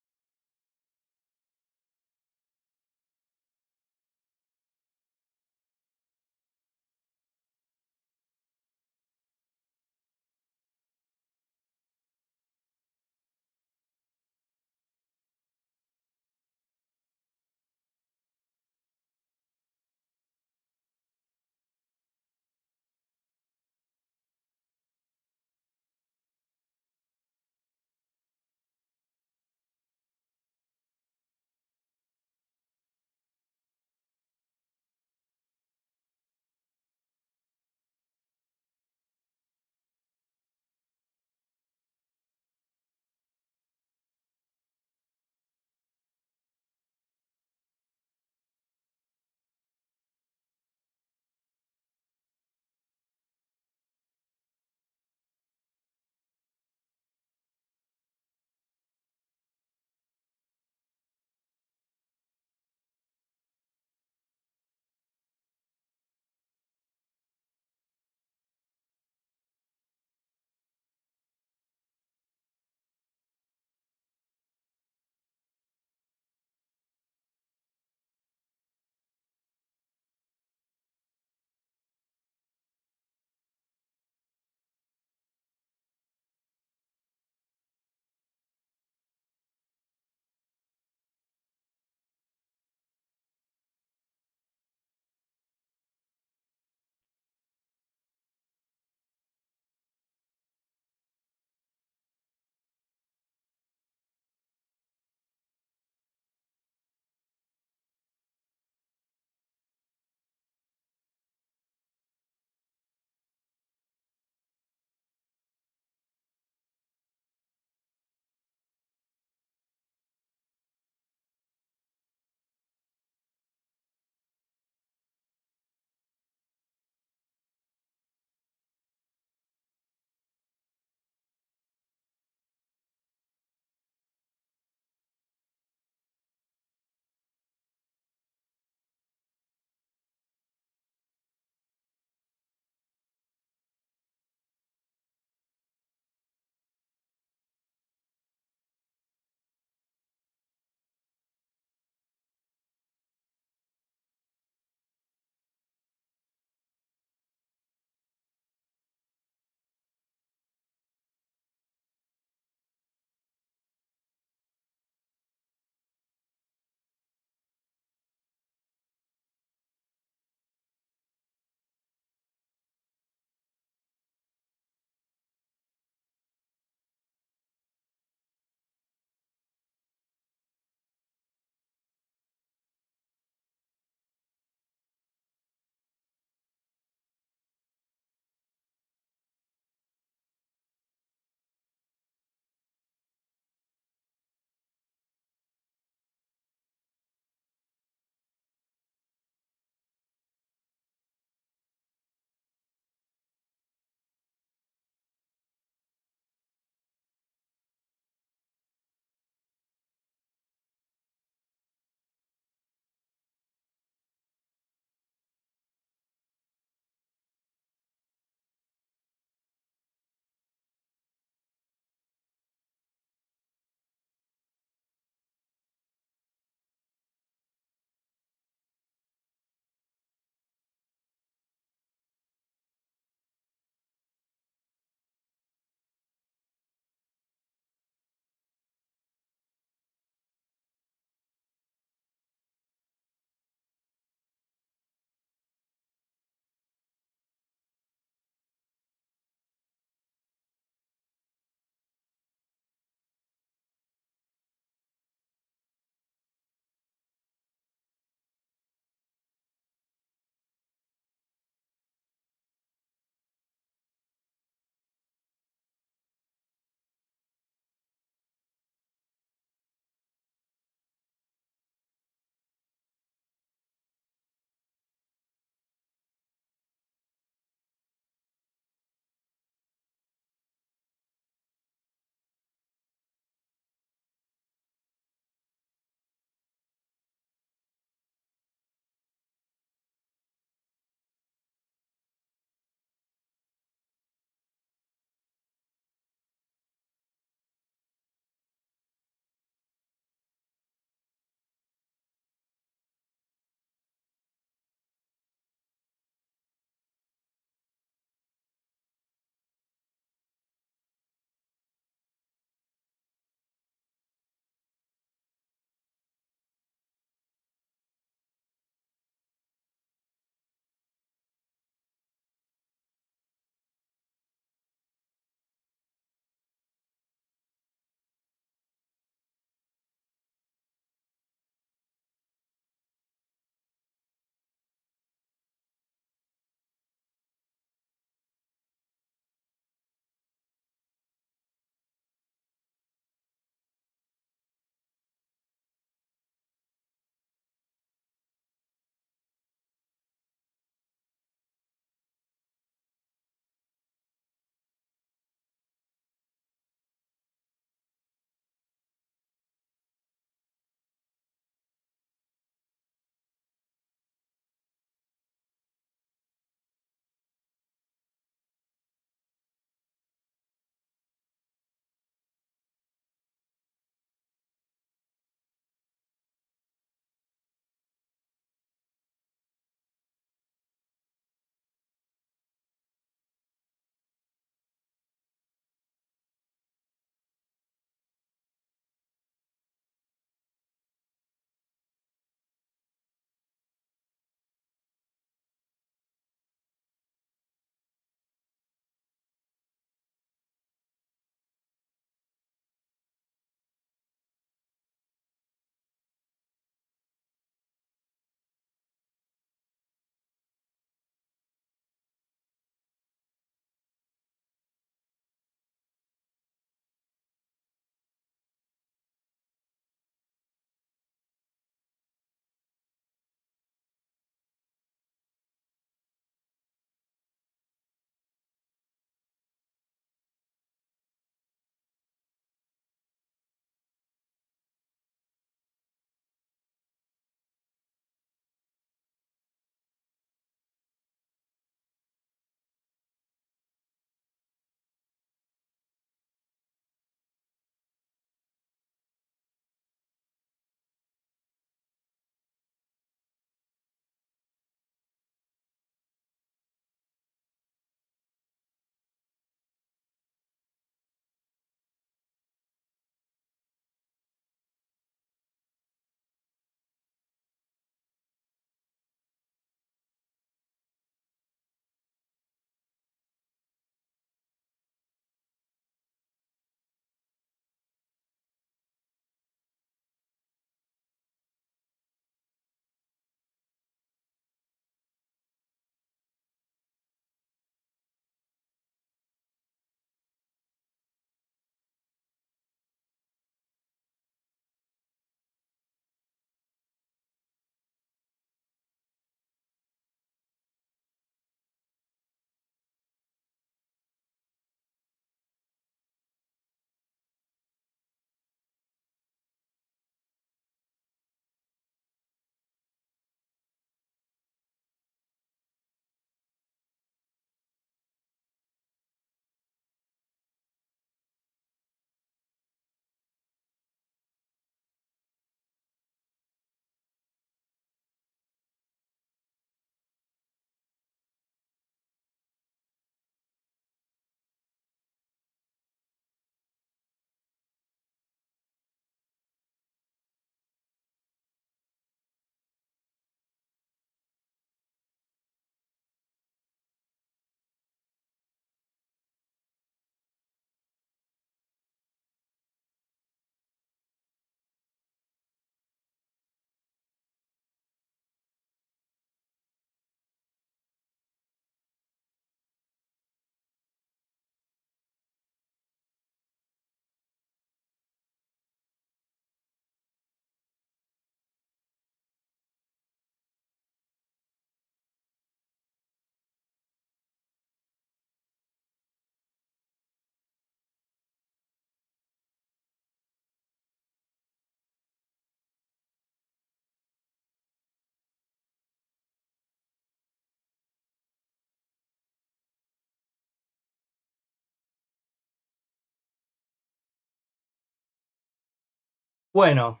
Bueno,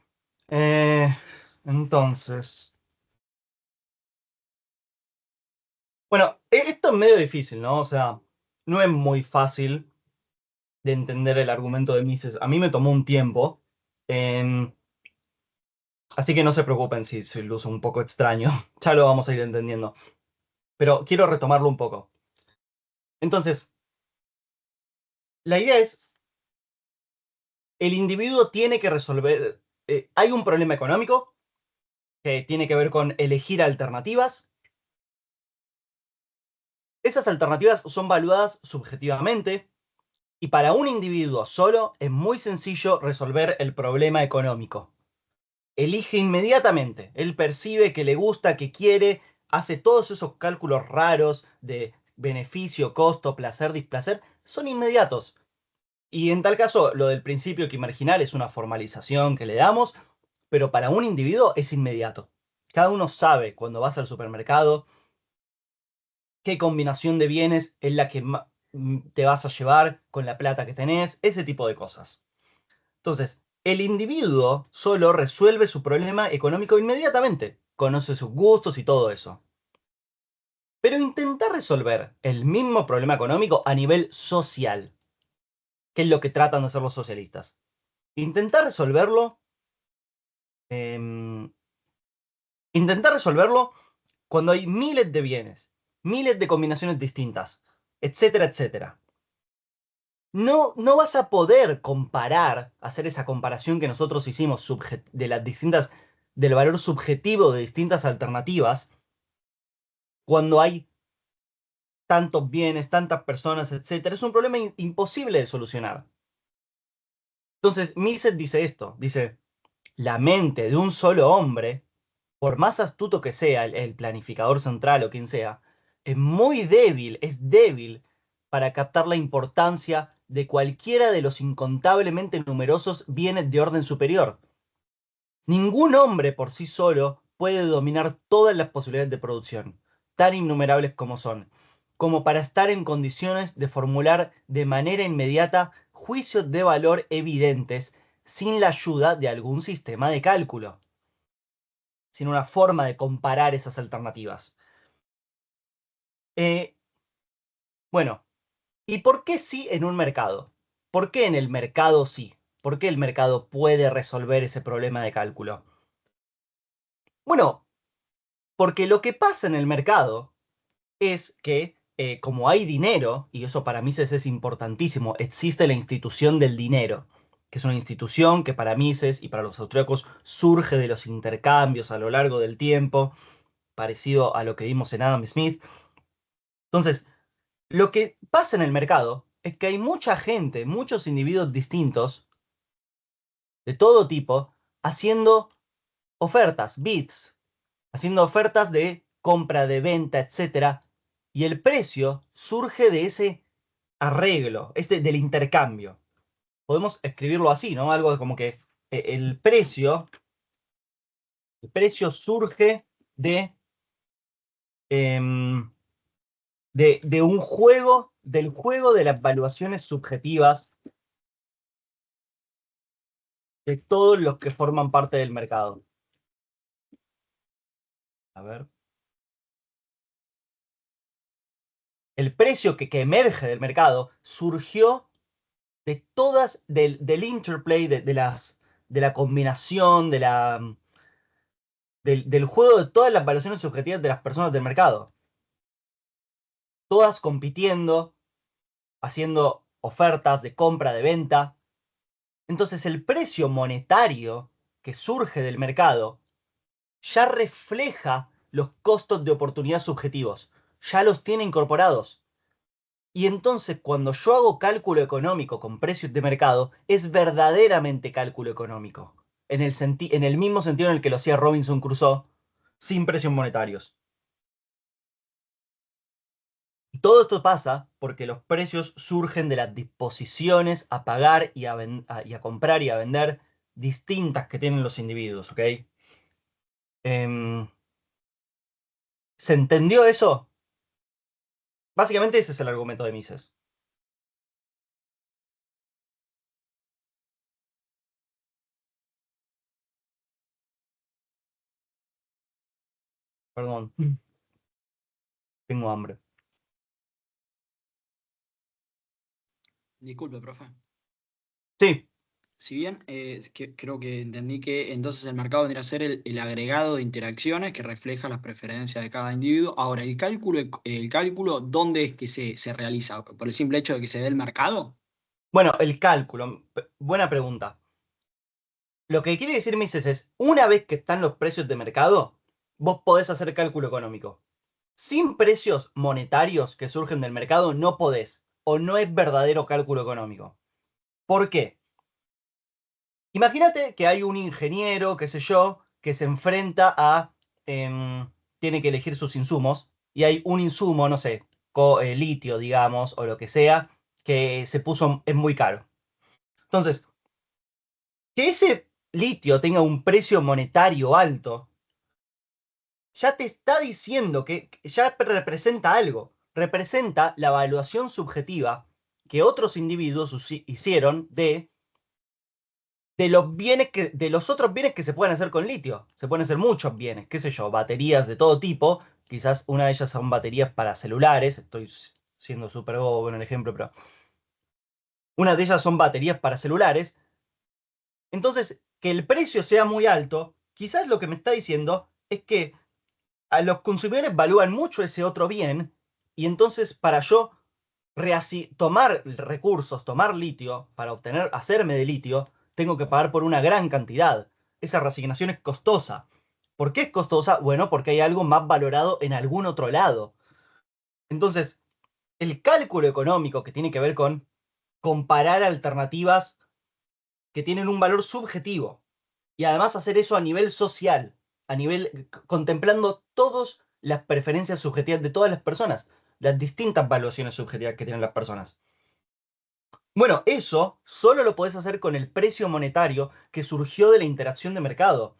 entonces. Bueno, esto es medio difícil, ¿no? O sea, no es muy fácil de entender el argumento de Mises. A mí me tomó un tiempo. em, Así que no se preocupen si lo uso un poco extraño. Ya lo vamos a ir entendiendo. Pero quiero retomarlo un poco. Entonces, la idea es, el individuo tiene que resolver. Hay un problema económico que tiene que ver con elegir alternativas. Esas alternativas son valuadas subjetivamente y para un individuo solo es muy sencillo resolver el problema económico. Elige inmediatamente, él percibe que le gusta, que quiere, hace todos esos cálculos raros de beneficio, costo, placer, displacer, son inmediatos. Y en tal caso, lo del principio que marginal es una formalización que le damos, pero para un individuo es inmediato. Cada uno sabe cuando vas al supermercado qué combinación de bienes es la que te vas a llevar con la plata que tenés, ese tipo de cosas. Entonces, el individuo solo resuelve su problema económico inmediatamente, conoce sus gustos y todo eso. Pero intenta resolver el mismo problema económico a nivel social, que es lo que tratan de hacer los socialistas. Intentar resolverlo, em, intentar resolverlo cuando hay miles de bienes, miles de combinaciones distintas, etcétera, etcétera. No vas a poder comparar, hacer esa comparación que nosotros hicimos de las distintas, del valor subjetivo de distintas alternativas, cuando hay tantos bienes, tantas personas, etcétera. Es un problema imposible de solucionar. Entonces, Mises dice esto, dice, la mente de un solo hombre, por más astuto que sea el planificador central o quien sea, es muy débil, es débil para captar la importancia de cualquiera de los incontablemente numerosos bienes de orden superior. Ningún hombre por sí solo puede dominar todas las posibilidades de producción, tan innumerables como son, como para estar en condiciones de formular de manera inmediata juicios de valor evidentes sin la ayuda de algún sistema de cálculo, sin una forma de comparar esas alternativas. Eh, bueno, ¿y por qué sí en un mercado? ¿Por qué en el mercado sí? ¿Por qué el mercado puede resolver ese problema de cálculo? Bueno, porque lo que pasa en el mercado es que como hay dinero, y eso para Mises es importantísimo, existe la institución del dinero, que es una institución que para Mises y para los austríacos surge de los intercambios a lo largo del tiempo, parecido a lo que vimos en Adam Smith. Entonces, lo que pasa en el mercado es que hay mucha gente, muchos individuos distintos, de todo tipo, haciendo ofertas, bids, haciendo ofertas de compra, de venta, etcétera, y el precio surge de ese arreglo, del intercambio. Podemos escribirlo así, ¿no? Algo como que el precio surge em, de un juego, del juego de las valuaciones subjetivas de todos los que forman parte del mercado. A ver. El precio que emerge del mercado surgió de todas, del interplay, de la combinación, del juego de todas las valuaciones subjetivas de las personas del mercado. Todas compitiendo, haciendo ofertas de compra, de venta. Entonces el precio monetario que surge del mercado ya refleja los costos de oportunidad subjetivos, ya los tiene incorporados. Y entonces cuando yo hago cálculo económico con precios de mercado, es verdaderamente cálculo económico, en el mismo sentido en el que lo hacía Robinson Crusoe, sin precios monetarios. Y todo esto pasa porque los precios surgen de las disposiciones a pagar y a comprar y a vender distintas que tienen los individuos, ¿ok? ¿Se entendió eso? Básicamente ese es el argumento de Mises. Perdón. Tengo hambre. Disculpe, profe. Sí, Si bien creo que entendí que entonces el mercado vendría a ser el agregado de interacciones que refleja las preferencias de cada individuo. Ahora, el cálculo, ¿dónde es que se realiza? ¿Por el simple hecho de que se dé el mercado? bueno, el cálculo. Buena pregunta. Lo que quiere decir Mises es, una vez que están los precios de mercado, vos podés hacer cálculo económico. Sin precios monetarios que surgen del mercado no podés, o no es verdadero cálculo económico. ¿Por qué? Imagínate que hay un ingeniero, qué sé yo, que se enfrenta a... tiene que elegir sus insumos, y hay un insumo, no sé, litio, digamos, o lo que sea, que es muy caro. Entonces, que ese litio tenga un precio monetario alto, ya te está diciendo que ya representa algo. Representa la evaluación subjetiva que otros individuos hicieron de los bienes de los otros bienes que se pueden hacer con litio. Se pueden hacer muchos bienes, qué sé yo, baterías de todo tipo. Quizás una de ellas son baterías para celulares. Estoy siendo súper bobo en el ejemplo, pero una de ellas son baterías para celulares. Entonces, que el precio sea muy alto, quizás lo que me está diciendo es que a los consumidores valúan mucho ese otro bien, y entonces para yo tomar recursos, tomar litio, para hacerme de litio, tengo que pagar por una gran cantidad. Esa reasignación es costosa. ¿Por qué es costosa? Bueno, porque hay algo más valorado en algún otro lado. Entonces, el cálculo económico que tiene que ver con comparar alternativas que tienen un valor subjetivo, y además hacer eso a nivel social, contemplando todas las preferencias subjetivas de todas las personas, las distintas valuaciones subjetivas que tienen las personas. Bueno, eso solo lo podés hacer con el precio monetario que surgió de la interacción de mercado.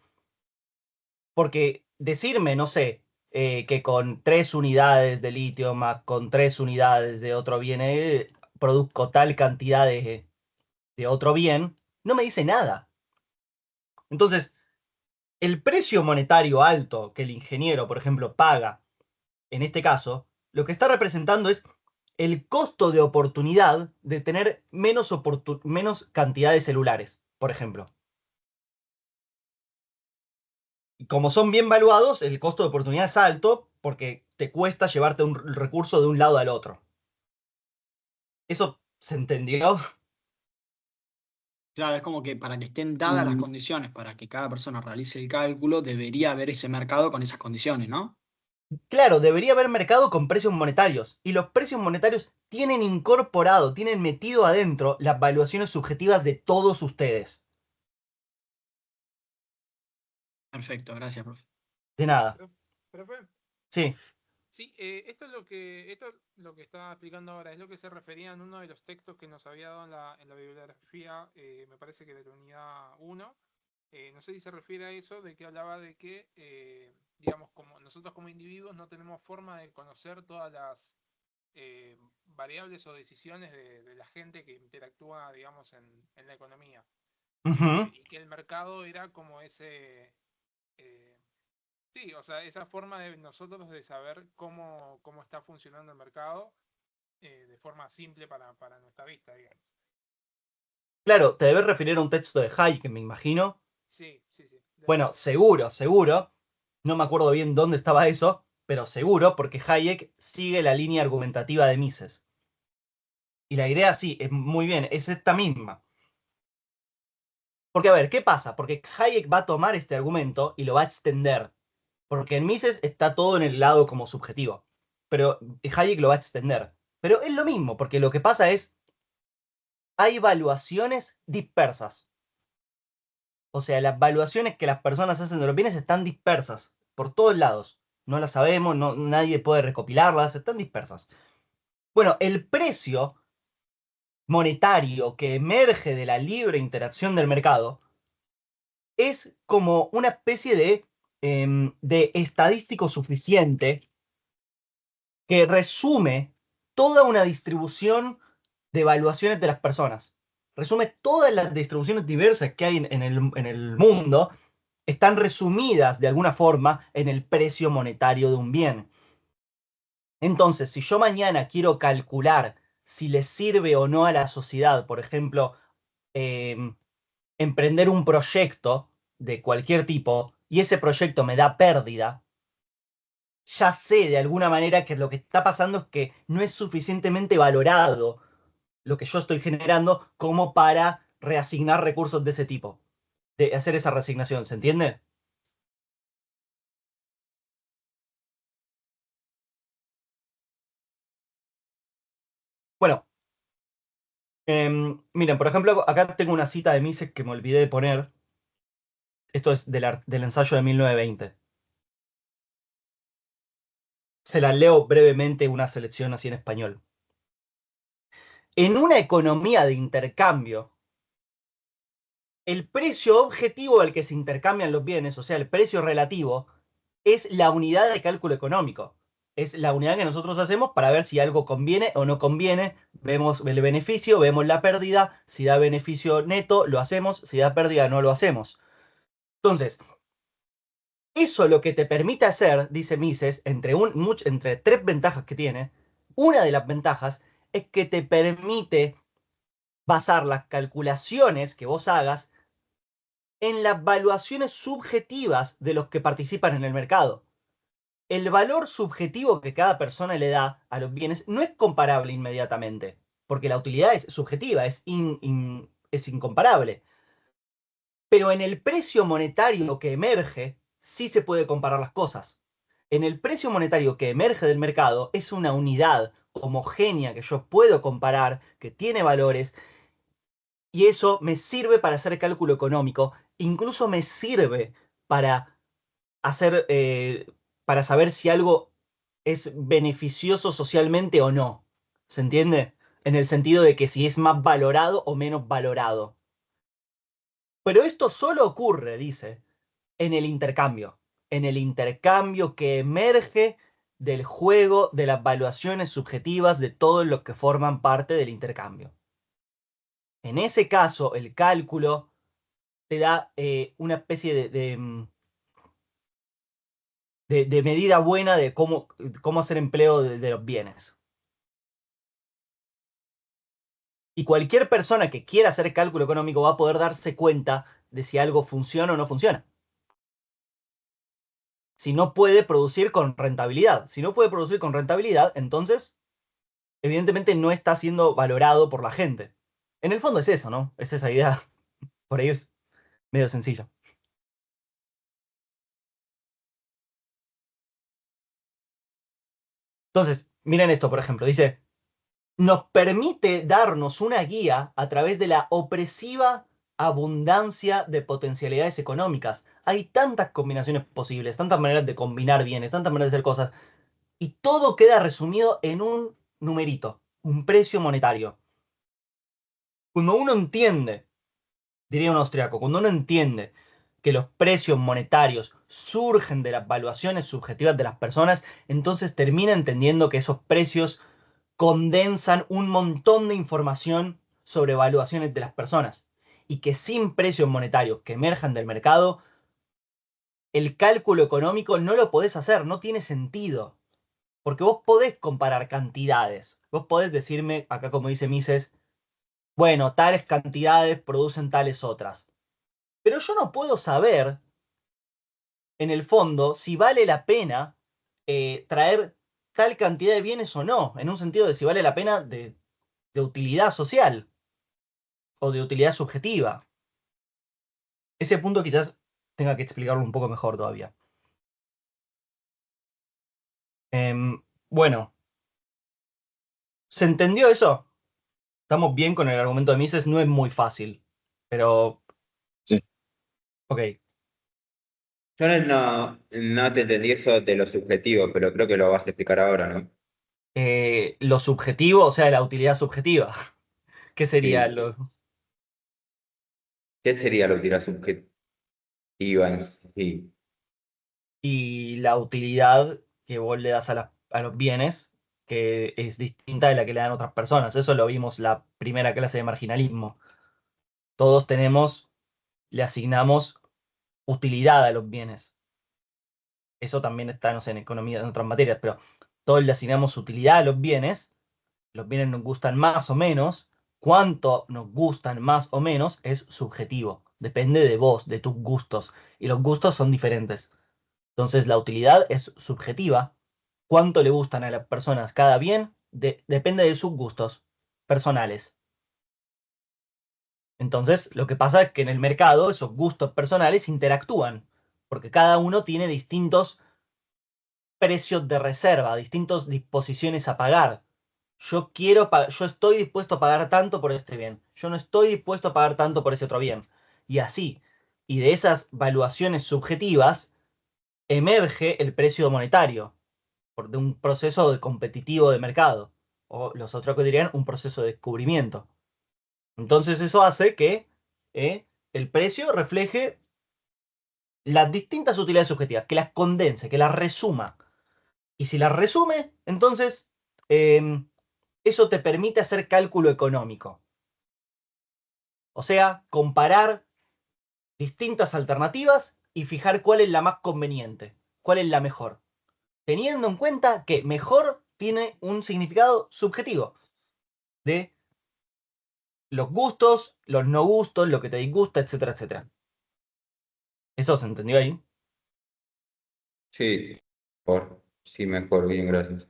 Porque decirme, no sé, que con 3 unidades de litio más con 3 unidades de otro bien, produzco tal cantidad de otro bien, no me dice nada. Entonces, el precio monetario alto que el ingeniero, por ejemplo, paga, en este caso, lo que está representando es el costo de oportunidad de tener menos cantidad de celulares, por ejemplo. Y como son bien valuados, el costo de oportunidad es alto porque te cuesta llevarte un recurso de un lado al otro. ¿Eso se entendió? Claro, es como que para que estén dadas las condiciones para que cada persona realice el cálculo, debería haber ese mercado con esas condiciones, ¿no? Claro, debería haber mercado con precios monetarios. Y los precios monetarios tienen metido adentro las valuaciones subjetivas de todos ustedes. Perfecto, gracias, profe. De nada. Profe, Sí. sí, esto lo que estaba explicando ahora es lo que se refería en uno de los textos que nos había dado en la bibliografía, me parece que de la unidad 1. No sé si se refiere a eso, de que hablaba de que, digamos, como nosotros como individuos no tenemos forma de conocer todas las variables o decisiones de la gente que interactúa, digamos, en la economía. Ujú. Y que el mercado era como ese... eh, sí, o sea, esa forma de nosotros de saber cómo está funcionando el mercado de forma simple para nuestra vista, digamos. Claro, te debes referir a un texto de Hayek, me imagino. Sí, sí, sí. Bueno, seguro, seguro. No me acuerdo bien dónde estaba eso, pero seguro, porque Hayek sigue la línea argumentativa de Mises. Y la idea sí, es muy bien, es esta misma. Porque, a ver, ¿qué pasa? Porque Hayek va a tomar este argumento y lo va a extender. Porque en Mises está todo en el lado como subjetivo. Pero Hayek lo va a extender. Pero es lo mismo, porque lo que pasa es, hay valuaciones dispersas. O sea, las valuaciones que las personas hacen de los bienes están dispersas por todos lados. No las sabemos, nadie puede recopilarlas, están dispersas. Bueno, el precio monetario que emerge de la libre interacción del mercado es como una especie de estadístico suficiente que resume toda una distribución de evaluaciones de las personas. Resume todas las distribuciones diversas que hay en el mundo están resumidas de alguna forma en el precio monetario de un bien. Entonces, si yo mañana quiero calcular si le sirve o no a la sociedad, por ejemplo, emprender un proyecto de cualquier tipo y ese proyecto me da pérdida, ya sé de alguna manera que lo que está pasando es que no es suficientemente valorado lo que yo estoy generando como para reasignar recursos de ese tipo, de hacer esa reasignación, ¿se entiende? Bueno, miren, por ejemplo, acá tengo una cita de Mises que me olvidé de poner. Esto es del ensayo de 1920. Se la leo brevemente una selección así en español. En una economía de intercambio, el precio objetivo al que se intercambian los bienes, o sea, el precio relativo, es la unidad de cálculo económico. Es la unidad que nosotros hacemos para ver si algo conviene o no conviene. Vemos el beneficio, vemos la pérdida. Si da beneficio neto, lo hacemos. Si da pérdida, no lo hacemos. Entonces, eso lo que te permite hacer, dice Mises, entre tres ventajas que tiene, una de las ventajas es que te permite basar las calculaciones que vos hagas en las valuaciones subjetivas de los que participan en el mercado. El valor subjetivo que cada persona le da a los bienes no es comparable inmediatamente, porque la utilidad es subjetiva, es incomparable. Pero en el precio monetario que emerge, sí se puede comparar las cosas. En el precio monetario que emerge del mercado es una unidad homogénea que yo puedo comparar, que tiene valores, y eso me sirve para hacer cálculo económico, incluso me sirve para hacer, para saber si algo es beneficioso socialmente o no. ¿Se entiende? En el sentido de que si es más valorado o menos valorado. Pero esto solo ocurre, dice, en el intercambio que emerge del juego de las valuaciones subjetivas de todos los que forman parte del intercambio. En ese caso, el cálculo te da una especie de medida buena de cómo hacer empleo de los bienes. Y cualquier persona que quiera hacer cálculo económico va a poder darse cuenta de si algo funciona o no funciona. Si no puede producir con rentabilidad. Si no puede producir con rentabilidad, entonces, evidentemente no está siendo valorado por la gente. En el fondo es eso, ¿no? Es esa idea. Por ahí es medio sencillo. Entonces, miren esto, por ejemplo. Dice, nos permite darnos una guía a través de la opresiva abundancia de potencialidades económicas. Hay tantas combinaciones posibles, tantas maneras de combinar bienes, tantas maneras de hacer cosas, y todo queda resumido en un numerito, un precio monetario. Cuando uno entiende, diría un austriaco, cuando uno entiende que los precios monetarios surgen de las valuaciones subjetivas de las personas, entonces termina entendiendo que esos precios condensan un montón de información sobre evaluaciones de las personas y que sin precios monetarios que emerjan del mercado, el cálculo económico no lo podés hacer, no tiene sentido. Porque vos podés comparar cantidades. Vos podés decirme, acá como dice Mises, bueno, tales cantidades producen tales otras. Pero yo no puedo saber, en el fondo, si vale la pena traer tal cantidad de bienes o no, en un sentido de si vale la pena de utilidad social o de utilidad subjetiva. Ese punto quizás tenga que explicarlo un poco mejor todavía. Bueno, ¿se entendió eso? Estamos bien con el argumento de Mises, no es muy fácil, pero... Sí. Ok. Yo no te entendí eso de lo subjetivo, pero creo que lo vas a explicar ahora, ¿no? Lo subjetivo, o sea, la utilidad subjetiva. ¿Qué sería Sí. lo...? ¿Qué sería la utilidad subjetiva en sí? Y la utilidad que vos le das a los bienes, que es distinta de la que le dan otras personas. Eso lo vimos la primera clase de marginalismo. Todos le asignamos utilidad a los bienes. Eso también está, no sé, en economía, en otras materias, pero todos le asignamos utilidad a los bienes nos gustan más o menos, cuánto nos gustan más o menos es subjetivo, depende de vos, de tus gustos, y los gustos son diferentes. Entonces la utilidad es subjetiva, cuánto le gustan a las personas cada bien depende de sus gustos personales. Entonces lo que pasa es que en el mercado esos gustos personales interactúan, porque cada uno tiene distintos precios de reserva, distintas disposiciones a pagar. Yo estoy dispuesto a pagar tanto por este bien. Yo no estoy dispuesto a pagar tanto por ese otro bien. Y así. Y de esas valuaciones subjetivas emerge el precio monetario de un proceso competitivo de mercado. O los otros que dirían un proceso de descubrimiento. Entonces eso hace que el precio refleje las distintas utilidades subjetivas, que las condense, que las resuma. Y si las resume, entonces eso te permite hacer cálculo económico. O sea, comparar distintas alternativas y fijar cuál es la más conveniente, cuál es la mejor. Teniendo en cuenta que mejor tiene un significado subjetivo de los gustos, los no gustos, lo que te disgusta, etcétera, etcétera. ¿Eso se entendió ahí? Sí, sí, mejor, bien, gracias.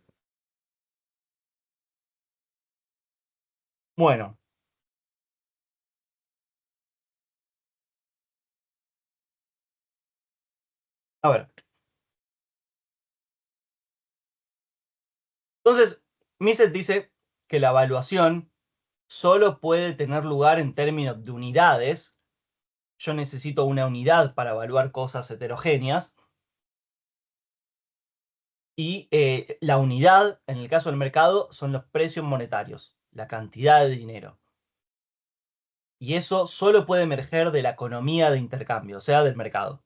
Bueno. A ver. Entonces, Mises dice que la evaluación solo puede tener lugar en términos de unidades. Yo necesito una unidad para evaluar cosas heterogéneas. Y la unidad, en el caso del mercado, son los precios monetarios, la cantidad de dinero. Y eso solo puede emerger de la economía de intercambio, o sea, del mercado.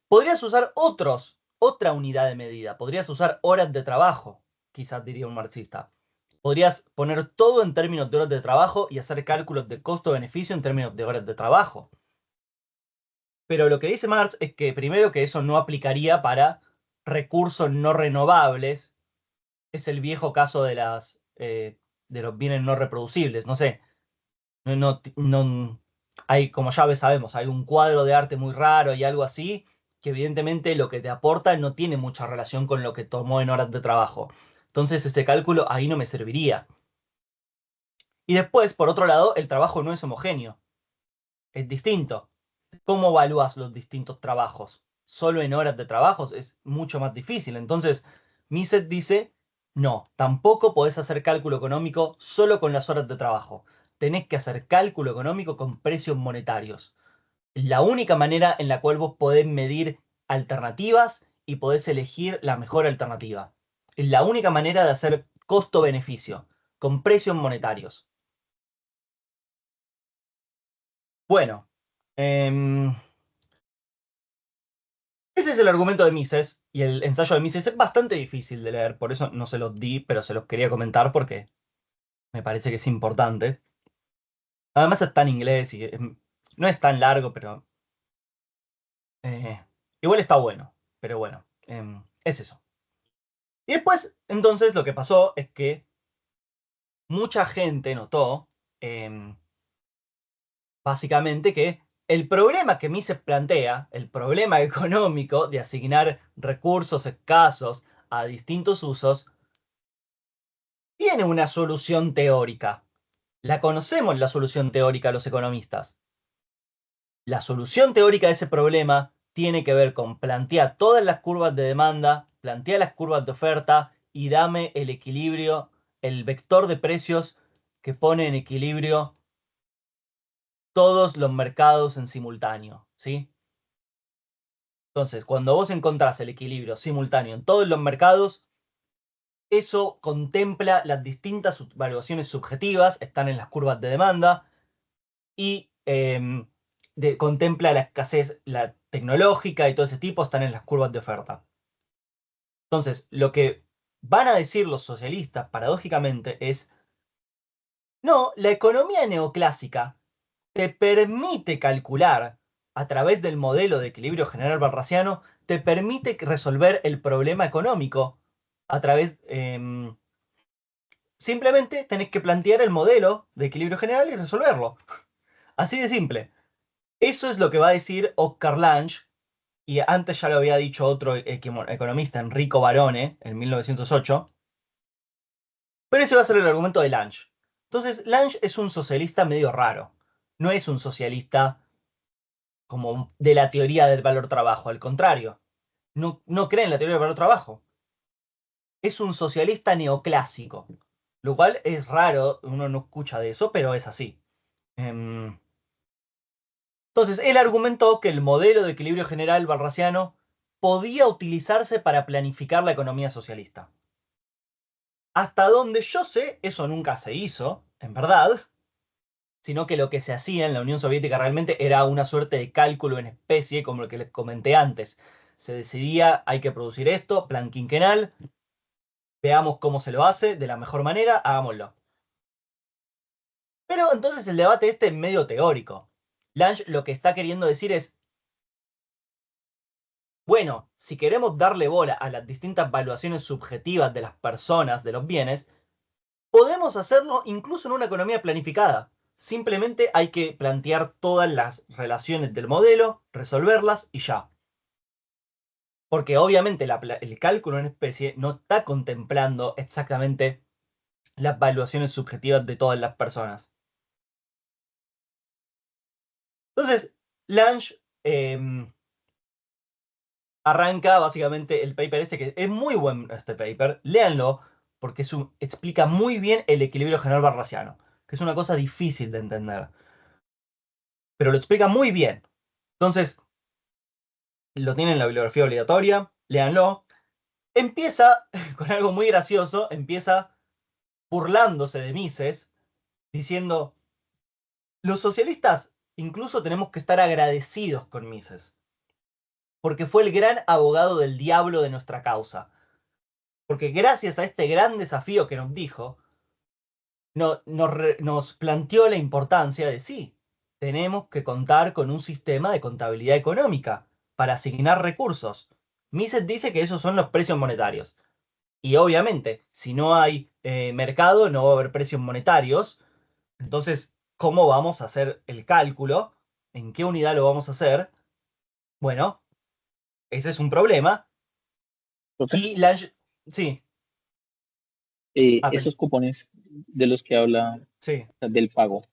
Podrías usar otra unidad de medida. Podrías usar horas de trabajo, quizás diría un marxista. Podrías poner todo en términos de horas de trabajo y hacer cálculos de costo-beneficio en términos de horas de trabajo. Pero lo que dice Marx es que primero que eso no aplicaría para recursos no renovables. Es el viejo caso de de los bienes no reproducibles. No sé, hay, como ya sabemos, hay un cuadro de arte muy raro y algo así, que evidentemente lo que te aporta no tiene mucha relación con lo que tomó en horas de trabajo. Entonces ese cálculo ahí no me serviría. Y después, por otro lado, el trabajo no es homogéneo. Es distinto. ¿Cómo evalúas los distintos trabajos? Solo en horas de trabajo es mucho más difícil. Entonces, Mises dice, no, tampoco podés hacer cálculo económico solo con las horas de trabajo. Tenés que hacer cálculo económico con precios monetarios. Es la única manera en la cual vos podés medir alternativas y podés elegir la mejor alternativa. Es la única manera de hacer costo-beneficio, con precios monetarios. Bueno, ese es el argumento de Mises, y el ensayo de Mises es bastante difícil de leer, por eso no se los di, pero se los quería comentar porque me parece que es importante. Además está en inglés y no es tan largo, pero igual está bueno. Pero bueno, es eso. Y después, entonces, lo que pasó es que mucha gente notó, básicamente, que el problema que Mises plantea, el problema económico de asignar recursos escasos a distintos usos, tiene una solución teórica. La conocemos la solución teórica los economistas. La solución teórica de ese problema tiene que ver con plantear todas las curvas de demanda, plantear las curvas de oferta y dame el equilibrio, el vector de precios que pone en equilibrio todos los mercados en simultáneo, ¿sí? Entonces, cuando vos encontrás el equilibrio simultáneo en todos los mercados, eso contempla las distintas valuaciones subjetivas, están en las curvas de demanda, y contempla la escasez la tecnológica y todo ese tipo, están en las curvas de oferta. Entonces, lo que van a decir los socialistas, paradójicamente, es, no, la economía neoclásica te permite calcular a través del modelo de equilibrio general balrasiano, te permite resolver el problema económico a través... simplemente tenés que plantear el modelo de equilibrio general y resolverlo. Así de simple. Eso es lo que va a decir Oscar Lange, y antes ya lo había dicho otro economista, Enrico Barone, en 1908, pero ese va a ser el argumento de Lange. Entonces, Lange es un socialista medio raro. No es un socialista como de la teoría del valor trabajo, al contrario. No cree en la teoría del valor trabajo. Es un socialista neoclásico, lo cual es raro, uno no escucha de eso, pero es así. Entonces, él argumentó que el modelo de equilibrio general balrasiano podía utilizarse para planificar la economía socialista. Hasta donde yo sé, eso nunca se hizo, en verdad, sino que lo que se hacía en la Unión Soviética realmente era una suerte de cálculo en especie, como lo que les comenté antes. Se decidía, hay que producir esto, plan quinquenal, veamos cómo se lo hace, de la mejor manera, hagámoslo. Pero entonces el debate este es medio teórico. Lange lo que está queriendo decir es, bueno, si queremos darle bola a las distintas valuaciones subjetivas de las personas, de los bienes, podemos hacerlo incluso en una economía planificada. Simplemente hay que plantear todas las relaciones del modelo, resolverlas y ya. Porque obviamente el cálculo en especie no está contemplando exactamente las valuaciones subjetivas de todas las personas. Entonces, Lange arranca básicamente el paper este, que es muy buen este paper, léanlo, porque explica muy bien el equilibrio general balrasiano, que es una cosa difícil de entender. Pero lo explica muy bien. Entonces, lo tienen en la bibliografía obligatoria, léanlo. Empieza con algo muy gracioso, empieza burlándose de Mises, diciendo, los socialistas incluso tenemos que estar agradecidos con Mises, porque fue el gran abogado del diablo de nuestra causa. Porque gracias a este gran desafío que nos dijo, nos planteó la importancia de sí, tenemos que contar con un sistema de contabilidad económica para asignar recursos. Mises dice que esos son los precios monetarios. Y obviamente, si no hay mercado, no va a haber precios monetarios. Entonces, ¿cómo vamos a hacer el cálculo? ¿En qué unidad lo vamos a hacer? Bueno, ese es un problema. Ok. Y sí, Esos cupones de los que habla, sí, o sea, del pago,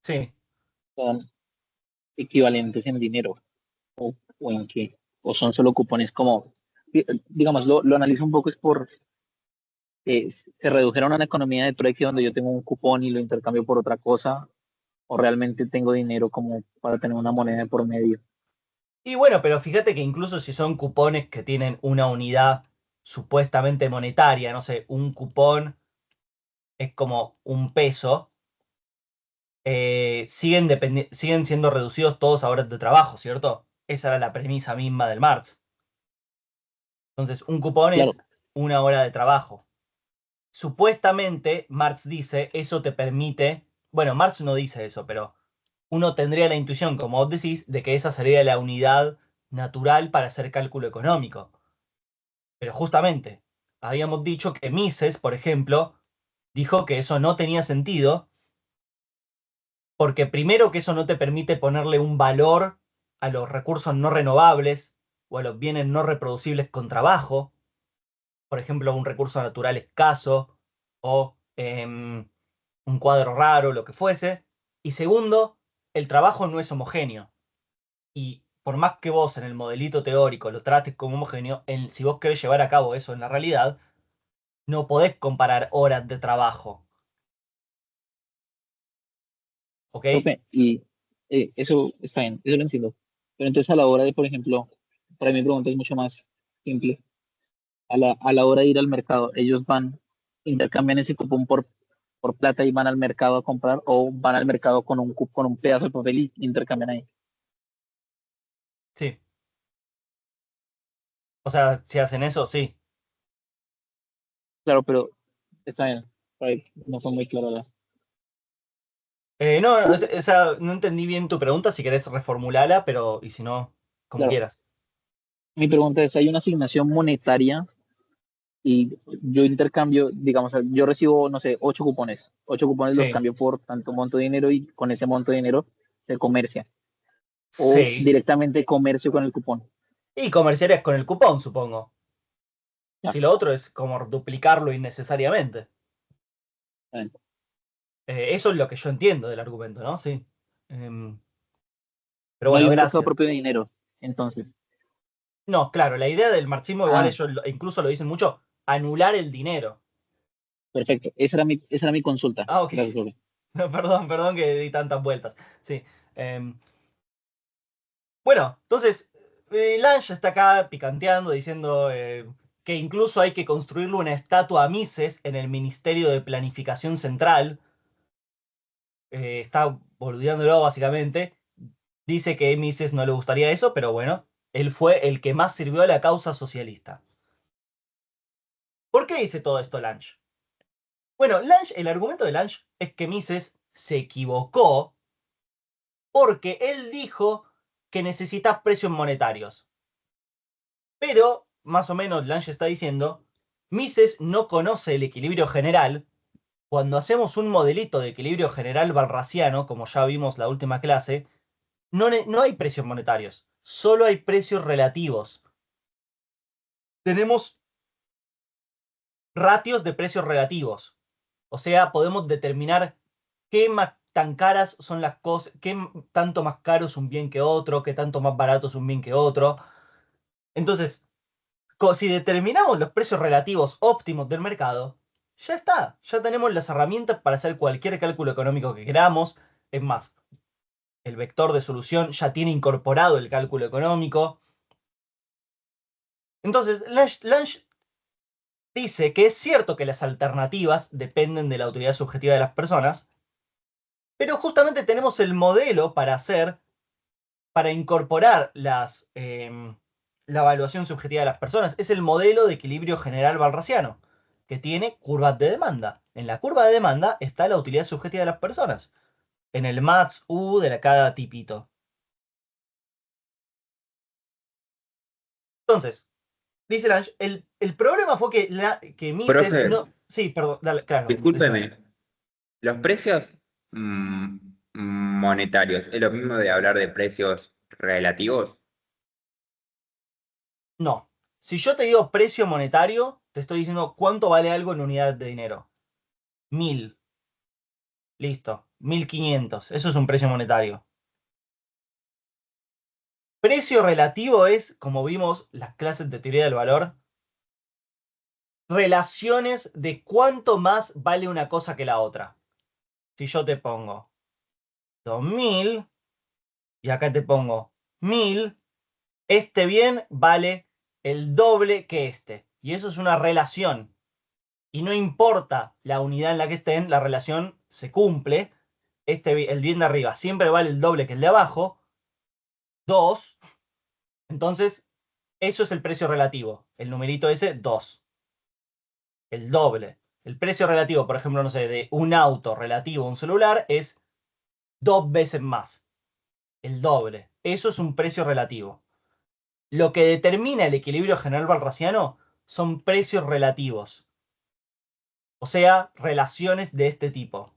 sí. son equivalentes en dinero o en qué, o son solo cupones como, digamos, lo analizo un poco es por, se redujeron a una economía de trueque donde yo tengo un cupón y lo intercambio por otra cosa, o realmente tengo dinero como para tener una moneda de por medio. Y bueno, pero fíjate que incluso si son cupones que tienen una unidad supuestamente monetaria, no sé, un cupón es como un peso, siguen siendo reducidos todos a horas de trabajo, ¿cierto? Esa era la premisa misma del Marx. Entonces, un cupón Claro, es una hora de trabajo. Supuestamente, Marx dice, eso te permite, bueno, Marx no dice eso, pero uno tendría la intuición, como vos decís, de que esa sería la unidad natural para hacer cálculo económico. Pero justamente, habíamos dicho que Mises, por ejemplo, dijo que eso no tenía sentido, porque primero que eso no te permite ponerle un valor a los recursos no renovables o a los bienes no reproducibles con trabajo, por ejemplo, un recurso natural escaso o un cuadro raro, lo que fuese. Y segundo, el trabajo no es homogéneo. Y por más que vos en el modelito teórico lo trates como homogéneo, si vos querés llevar a cabo eso en la realidad, no podés comparar horas de trabajo. ¿Ok? profe, y eso está bien, eso lo entiendo. Pero entonces a la hora de, por ejemplo, para mi pregunta es mucho más simple. A la hora de ir al mercado, ellos van, intercambian ese cupón por plata y van al mercado a comprar o van al mercado con con un pedazo de papel y intercambian ahí. Sí. O sea, si hacen eso, sí. Claro, pero está bien. Por ahí no fue muy claro. No, no entendí bien tu pregunta, si querés reformularla, pero y si no, como Claro, quieras. mi pregunta es, ¿hay una asignación monetaria y yo intercambio, digamos, yo recibo, no sé, 8 cupones los Sí, cambio por tanto monto de dinero y con ese monto de dinero se comercia, o sí. directamente comercio con el cupón? Y comerciarías con el cupón, supongo. Ya, Si lo otro es como duplicarlo innecesariamente. está bien. Eso es lo que yo entiendo del argumento, ¿no? Sí. Em, pero No hay bueno, un mercado gracias. propio de dinero, entonces. No, claro, la idea del marxismo, igual Ah, ellos incluso lo dicen mucho, anular el dinero. perfecto. Esa era mi consulta. Ah, ok. Gracias, profe. No, perdón que di tantas vueltas. Sí. Em, bueno, entonces, Lange está acá picanteando, diciendo que incluso hay que construirle una estatua a Mises en el Ministerio de Planificación Central. Está boludeándolo básicamente. Dice que a Mises no le gustaría eso, pero bueno, él fue el que más sirvió a la causa socialista. ¿Por qué dice todo esto Lange? Bueno, el argumento de Lange es que Mises se equivocó porque él dijo que necesita precios monetarios. Pero, más o menos, Lange está diciendo, Mises no conoce el equilibrio general. Cuando hacemos un modelito de equilibrio general balraciano, como ya vimos la última clase, no hay precios monetarios, solo hay precios relativos. Tenemos ratios de precios relativos. O sea, podemos determinar qué tan caras son las cosas, qué tanto más caro es un bien que otro, qué tanto más barato es un bien que otro. Entonces, si determinamos los precios relativos óptimos del mercado, ya está, ya tenemos las herramientas para hacer cualquier cálculo económico que queramos. Es más, el vector de solución ya tiene incorporado el cálculo económico. Entonces, Lange dice que es cierto que las alternativas dependen de la autoridad subjetiva de las personas, pero justamente tenemos el modelo para incorporar la evaluación subjetiva de las personas. Es el modelo de equilibrio general balraciano, que tiene curvas de demanda. En la curva de demanda está la utilidad subjetiva de las personas. En el MATS U de cada tipito. Entonces, dice Lange, el problema fue que Mises Profe, no. Sí, perdón, dale, claro, decime. discúlpeme, los precios monetarios, ¿es lo mismo de hablar de precios relativos? No. Si yo te digo precio monetario, te estoy diciendo cuánto vale algo en unidad de dinero. 1000. Listo. 1500. Eso es un precio monetario. Precio relativo es, como vimos las clases de teoría del valor, relaciones de cuánto más vale una cosa que la otra. Si yo te pongo 2000 y acá te pongo 1000, este bien vale el doble que este. Y eso es una relación. Y no importa la unidad en la que estén, la relación se cumple. El bien de arriba siempre vale el doble que el de abajo, 2. Entonces, eso es el precio relativo. El numerito ese, 2. El doble. El precio relativo, por ejemplo, no sé, de un auto relativo a un celular es 2 veces más. El doble. Eso es un precio relativo. Lo que determina el equilibrio general balraciano son precios relativos. O sea, relaciones de este tipo.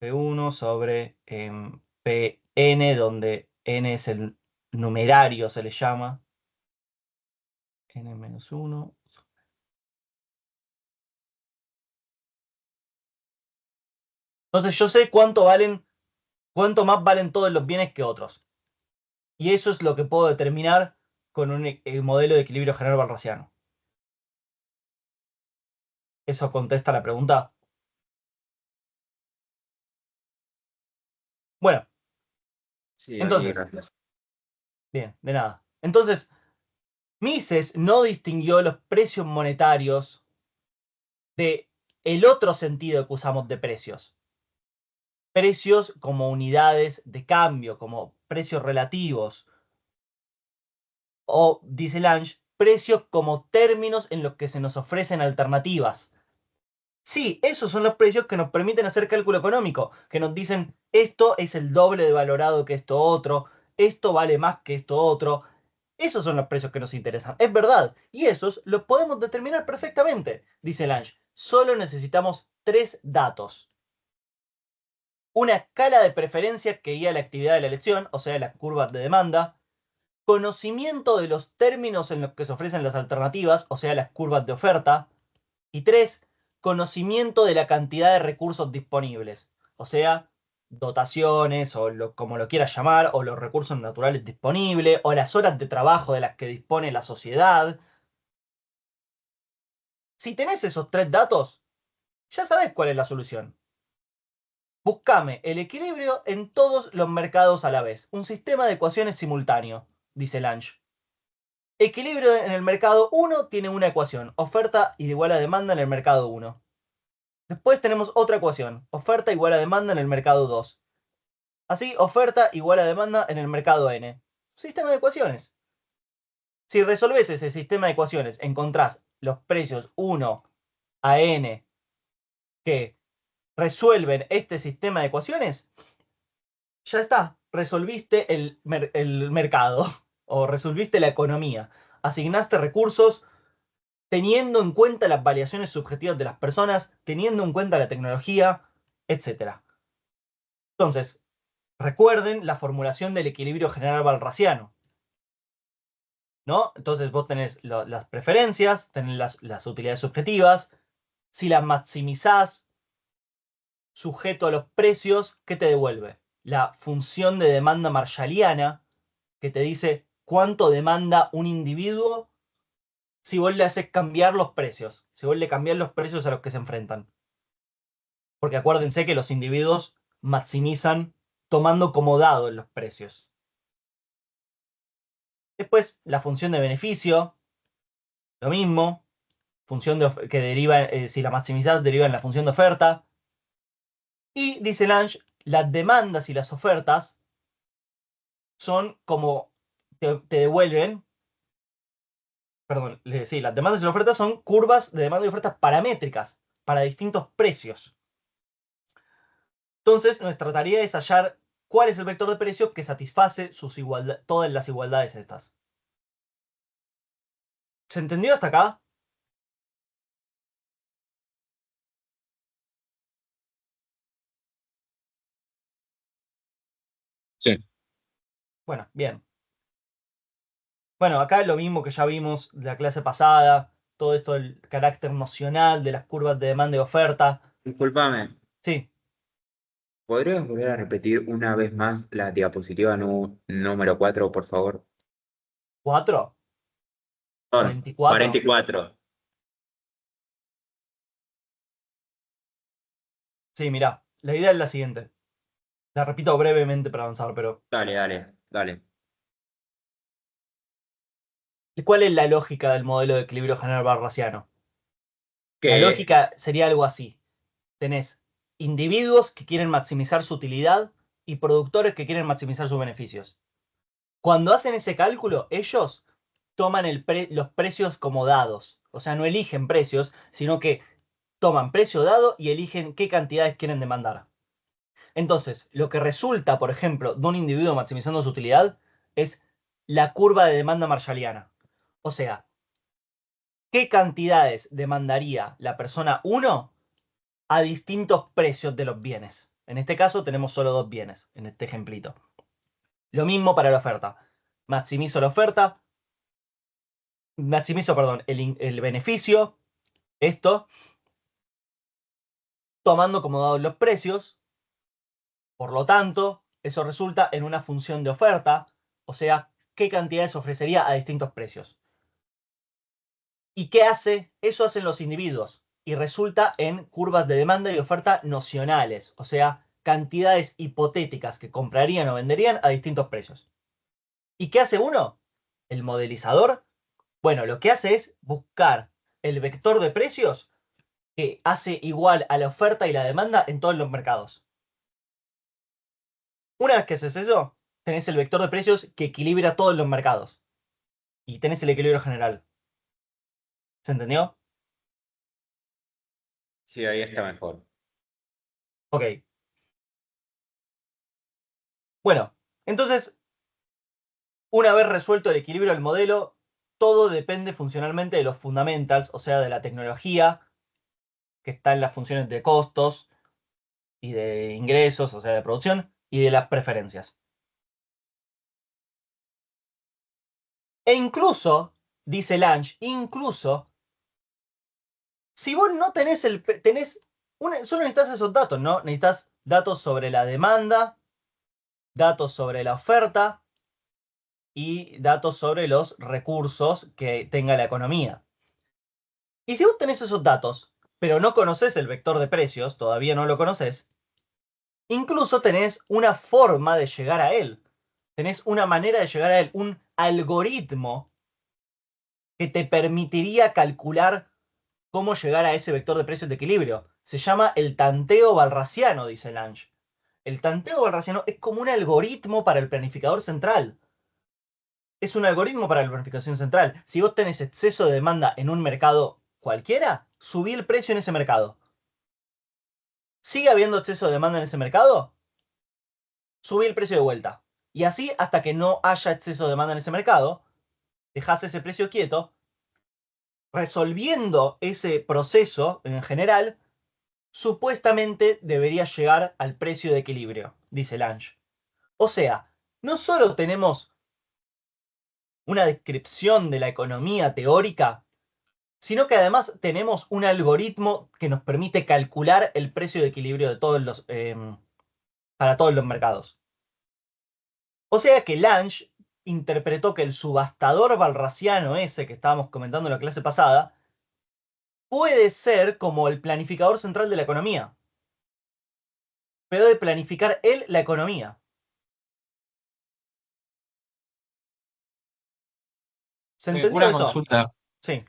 P1 sobre Pn, donde n es el numerario, se le llama. N-1. Entonces yo sé cuánto más valen todos los bienes que otros. Y eso es lo que puedo determinar con un modelo de equilibrio general balraciano. ¿Eso contesta la pregunta? Bueno, Sí, ahí, entonces, gracias. bien, de nada. Entonces, Mises no distinguió los precios monetarios de el otro sentido que usamos de precios. Precios como unidades de cambio, como precios relativos. O, dice Lange, precios como términos en los que se nos ofrecen alternativas. Sí, esos son los precios que nos permiten hacer cálculo económico, que nos dicen esto es el doble de valorado que esto otro, esto vale más que esto otro. Esos son los precios que nos interesan, es verdad. Y esos los podemos determinar perfectamente, dice Lange. Solo necesitamos 3 datos. Una escala de preferencia que guía la actividad de la elección, o sea, las curvas de demanda. Conocimiento de los términos en los que se ofrecen las alternativas, o sea, las curvas de oferta. Y 3, conocimiento de la cantidad de recursos disponibles, o sea, dotaciones, o como lo quieras llamar, o los recursos naturales disponibles, o las horas de trabajo de las que dispone la sociedad. Si tenés esos 3 datos, ya sabés cuál es la solución. Buscame el equilibrio en todos los mercados a la vez. Un sistema de ecuaciones simultáneo, dice Lange. Equilibrio en el mercado 1 tiene una ecuación, oferta igual a demanda en el mercado 1. Después tenemos otra ecuación, oferta igual a demanda en el mercado 2. Así, oferta igual a demanda en el mercado N. Sistema de ecuaciones. Si resolvés ese sistema de ecuaciones, encontrás los precios 1 a N que resuelven este sistema de ecuaciones, ya está, resolviste el mercado o resolviste la economía. Asignaste recursos teniendo en cuenta las variaciones subjetivas de las personas, teniendo en cuenta la tecnología, etc. Entonces, recuerden la formulación del equilibrio general walrasiano, ¿no? Entonces vos tenés las preferencias, tenés las utilidades subjetivas. Si las maximizás sujeto a los precios, ¿qué te devuelve? La función de demanda marshalliana, que te dice cuánto demanda un individuo si vos le haces cambiar los precios, si vos le cambiás los precios a los que se enfrentan. Porque acuérdense que los individuos maximizan tomando como dados los precios. Después, la función de beneficio, lo mismo, función que deriva, si la maximizás, deriva en la función de oferta. Y, dice Lange, las demandas y las ofertas son como te devuelven, perdón, sí, las demandas y las ofertas son curvas de demanda y ofertas paramétricas para distintos precios. Entonces, nuestra tarea es hallar cuál es el vector de precios que satisface todas las igualdades estas. ¿Se entendió hasta acá? Sí. Bueno, bien. Bueno, acá lo mismo que ya vimos de la clase pasada, todo esto del carácter nocional de las curvas de demanda y oferta. Discúlpame, Sí, ¿podrías volver a repetir una vez más la diapositiva número 4, por favor? 4, Son 44. 44. Sí, mirá, la idea es la siguiente. La repito brevemente para avanzar, pero Dale, dale, dale. ¿cuál es la lógica del modelo de equilibrio general barrasiano? La ¿Qué? lógica sería algo así. Tenés individuos que quieren maximizar su utilidad y productores que quieren maximizar sus beneficios. Cuando hacen ese cálculo, ellos toman los precios como dados. O sea, no eligen precios, sino que toman precio dado y eligen qué cantidades quieren demandar. Entonces, lo que resulta, por ejemplo, de un individuo maximizando su utilidad es la curva de demanda marshalliana. O sea, ¿qué cantidades demandaría la persona 1 a distintos precios de los bienes? En este caso tenemos solo 2 bienes, en este ejemplito. Lo mismo para la oferta. Maximizo la oferta, maximizo, perdón, el beneficio, esto, tomando como dados los precios. Por lo tanto, eso resulta en una función de oferta, o sea, qué cantidades ofrecería a distintos precios. ¿Y qué hace? Eso hacen los individuos y resulta en curvas de demanda y oferta nocionales, o sea, cantidades hipotéticas que comprarían o venderían a distintos precios. ¿Y qué hace uno? El modelizador. Bueno, lo que hace es buscar el vector de precios que hace igual a la oferta y la demanda en todos los mercados. Una vez que haces eso, tenés el vector de precios que equilibra todos los mercados. Y tenés el equilibrio general. ¿Se entendió? Sí, ahí está mejor. Ok. Bueno, entonces, una vez resuelto el equilibrio del modelo, todo depende funcionalmente de los fundamentals, o sea, de la tecnología que está en las funciones de costos y de ingresos, o sea, de producción, y de las preferencias. E incluso, dice Lange, incluso, si vos no tenés solo necesitas esos datos, ¿no? Necesitas datos sobre la demanda, datos sobre la oferta y datos sobre los recursos que tenga la economía. Y si vos tenés esos datos, pero no conoces el vector de precios, todavía no lo conoces, incluso tenés una forma de llegar a él. Tenés una manera de llegar a él, un algoritmo que te permitiría calcular cómo llegar a ese vector de precios de equilibrio. Se llama el tanteo balrasiano, dice Lange. El tanteo balrasiano es como un algoritmo para el planificador central. Es un algoritmo para la planificación central. Si vos tenés exceso de demanda en un mercado cualquiera, subí el precio en ese mercado. ¿Sigue habiendo exceso de demanda en ese mercado? Subí el precio de vuelta. Y así hasta que no haya exceso de demanda en ese mercado, dejás ese precio quieto. Resolviendo ese proceso en general, supuestamente debería llegar al precio de equilibrio, dice Lange. O sea, no solo tenemos una descripción de la economía teórica, sino que además tenemos un algoritmo que nos permite calcular el precio de equilibrio de para todos los mercados. O sea que Lange interpretó que el subastador balrasiano ese que estábamos comentando en la clase pasada puede ser como el planificador central de la economía, pero de planificar él la economía. ¿Se entendió Una eso? consulta. Sí.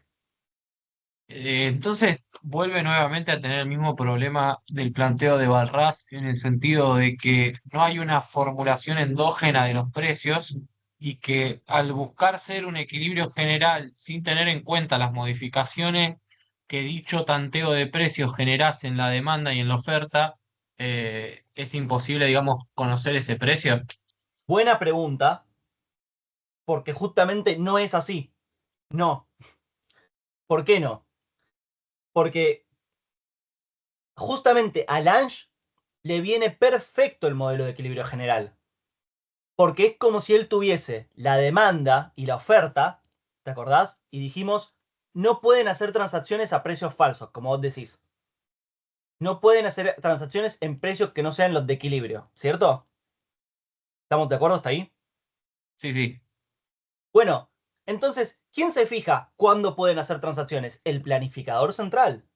Entonces vuelve nuevamente a tener el mismo problema del planteo de Balrás en el sentido de que no hay una formulación endógena de los precios y que al buscar ser un equilibrio general sin tener en cuenta las modificaciones que dicho tanteo de precios generase en la demanda y en la oferta, es imposible, digamos, conocer ese precio. Buena pregunta, porque justamente no es así. No. ¿Por qué no? Porque justamente a Lange le viene perfecto el modelo de equilibrio general. Porque es como si él tuviese la demanda y la oferta, ¿te acordás? Y dijimos, no pueden hacer transacciones a precios falsos, como vos decís. No pueden hacer transacciones en precios que no sean los de equilibrio, ¿cierto? ¿Estamos de acuerdo hasta ahí? Sí, sí. Bueno, entonces, ¿quién se fija cuándo pueden hacer transacciones? El planificador central.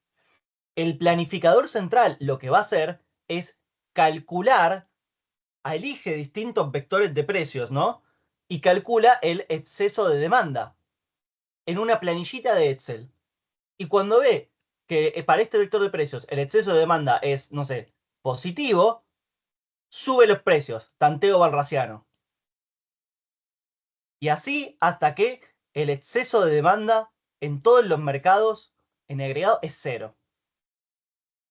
El planificador central lo que va a hacer es calcular, elige distintos vectores de precios, ¿no? Y calcula el exceso de demanda en una planillita de Excel. Y cuando ve que para este vector de precios el exceso de demanda es, no sé, positivo, sube los precios, tanteo balrasiano. Y así hasta que el exceso de demanda en todos los mercados en agregado es cero.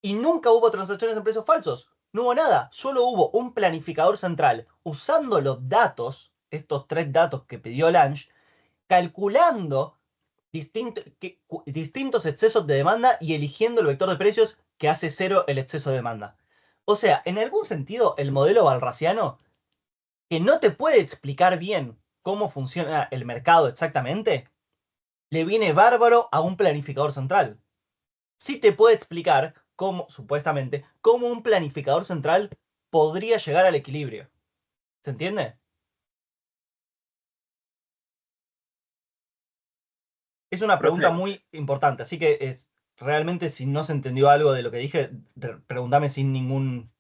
Y nunca hubo transacciones en precios falsos. No hubo nada. Solo hubo un planificador central usando los datos, estos 3 datos que pidió Lange, calculando distintos excesos de demanda y eligiendo el vector de precios que hace cero el exceso de demanda. O sea, en algún sentido, el modelo balrasiano, que no te puede explicar bien cómo funciona el mercado exactamente, le viene bárbaro a un planificador central. Sí te puede explicar cómo, supuestamente, cómo un planificador central podría llegar al equilibrio. ¿Se entiende? Es una pregunta Profe, muy importante, así que realmente si no se entendió algo de lo que dije, pregúntame sin ningún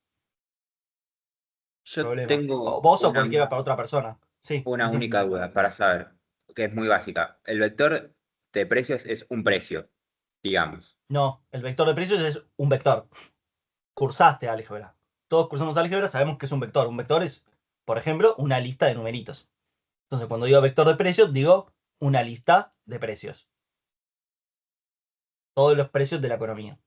yo problema. O tengo vos o cualquiera para otra persona. Sí, una sí. única duda para saber, que es muy básica. El vector de precios es un precio, digamos. No, el vector de precios es un vector. Cursaste álgebra. Todos cursamos álgebra, sabemos que es un vector. Un vector es, por ejemplo, una lista de numeritos. Entonces, cuando digo vector de precios, digo una lista de precios. Todos los precios de la economía.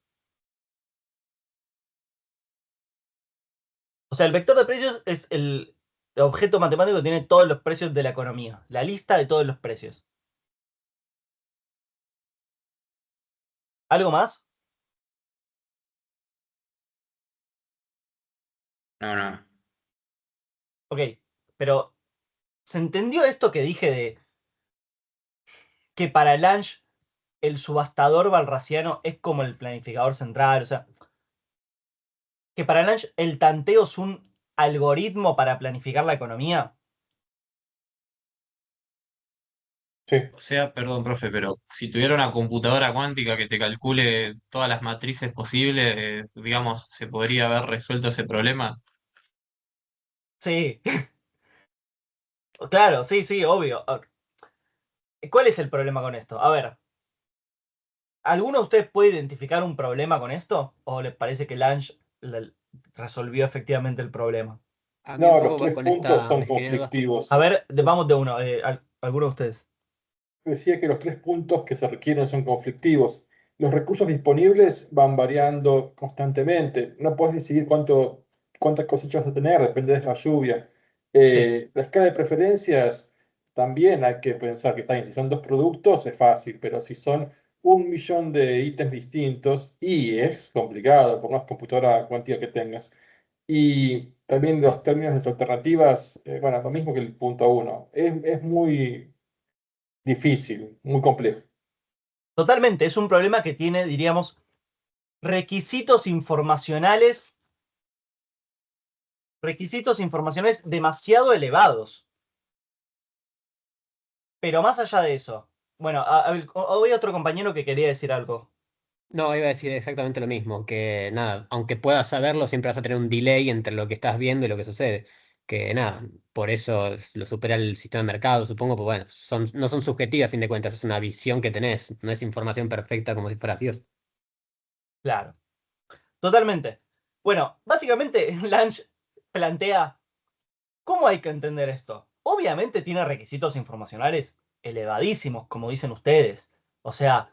O sea, el vector de precios es el objeto matemático que tiene todos los precios de la economía. La lista de todos los precios. ¿Algo más? No, no. Ok, pero ¿se entendió esto que dije de que para Lange el subastador balraciano es como el planificador central? O sea, que para Lange el tanteo es un algoritmo para planificar la economía. Sí. O sea, perdón, profe, pero si tuviera una computadora cuántica que te calcule todas las matrices posibles, digamos, ¿se podría haber resuelto ese problema? Sí, claro, sí, sí, obvio. ¿Cuál es el problema con esto? A ver, ¿alguno de ustedes puede identificar un problema con esto? ¿O les parece que Lange resolvió efectivamente el problema? A mí un No, los poco tres con puntos esta son me genera dudas. conflictivos. A ver, vamos de uno. ¿Alguno de ustedes? Decía que los tres puntos que se requieren son conflictivos. Los recursos disponibles van variando constantemente. No puedes decidir cuántas cosechas vas a tener, depende de la lluvia. Sí, La escala de preferencias también hay que pensar que está bien. Si son dos productos es fácil, pero si son 1 millón de ítems distintos, y es complicado por más computadora cuántica que tengas. Y también sí. los términos de las alternativas, bueno, lo mismo que el punto uno. Es muy difícil, muy complejo. Totalmente, es un problema que tiene, diríamos, requisitos informacionales demasiado elevados. Pero más allá de eso, bueno, había otro compañero que quería decir algo. No, iba a decir exactamente lo mismo, que nada, aunque puedas saberlo, siempre vas a tener un delay entre lo que estás viendo y lo que sucede. Que nada, por eso lo supera el sistema de mercado, supongo, pues bueno, no son subjetivas a fin de cuentas, es una visión que tenés, no es información perfecta como si fueras Dios. Claro, totalmente. Bueno, básicamente Lange plantea cómo hay que entender esto. Obviamente tiene requisitos informacionales elevadísimos, como dicen ustedes. O sea,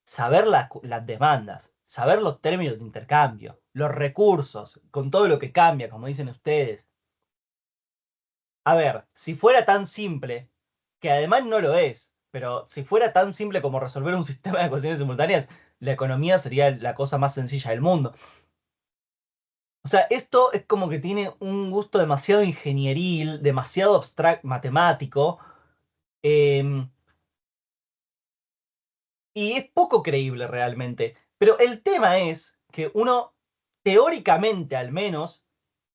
saber las demandas, saber los términos de intercambio, los recursos, con todo lo que cambia, como dicen ustedes. A ver, si fuera tan simple, que además no lo es, pero si fuera tan simple como resolver un sistema de ecuaciones simultáneas, la economía sería la cosa más sencilla del mundo. O sea, esto es como que tiene un gusto demasiado ingenieril, demasiado abstracto, matemático, em, y es poco creíble realmente. Pero el tema es que uno, teóricamente al menos,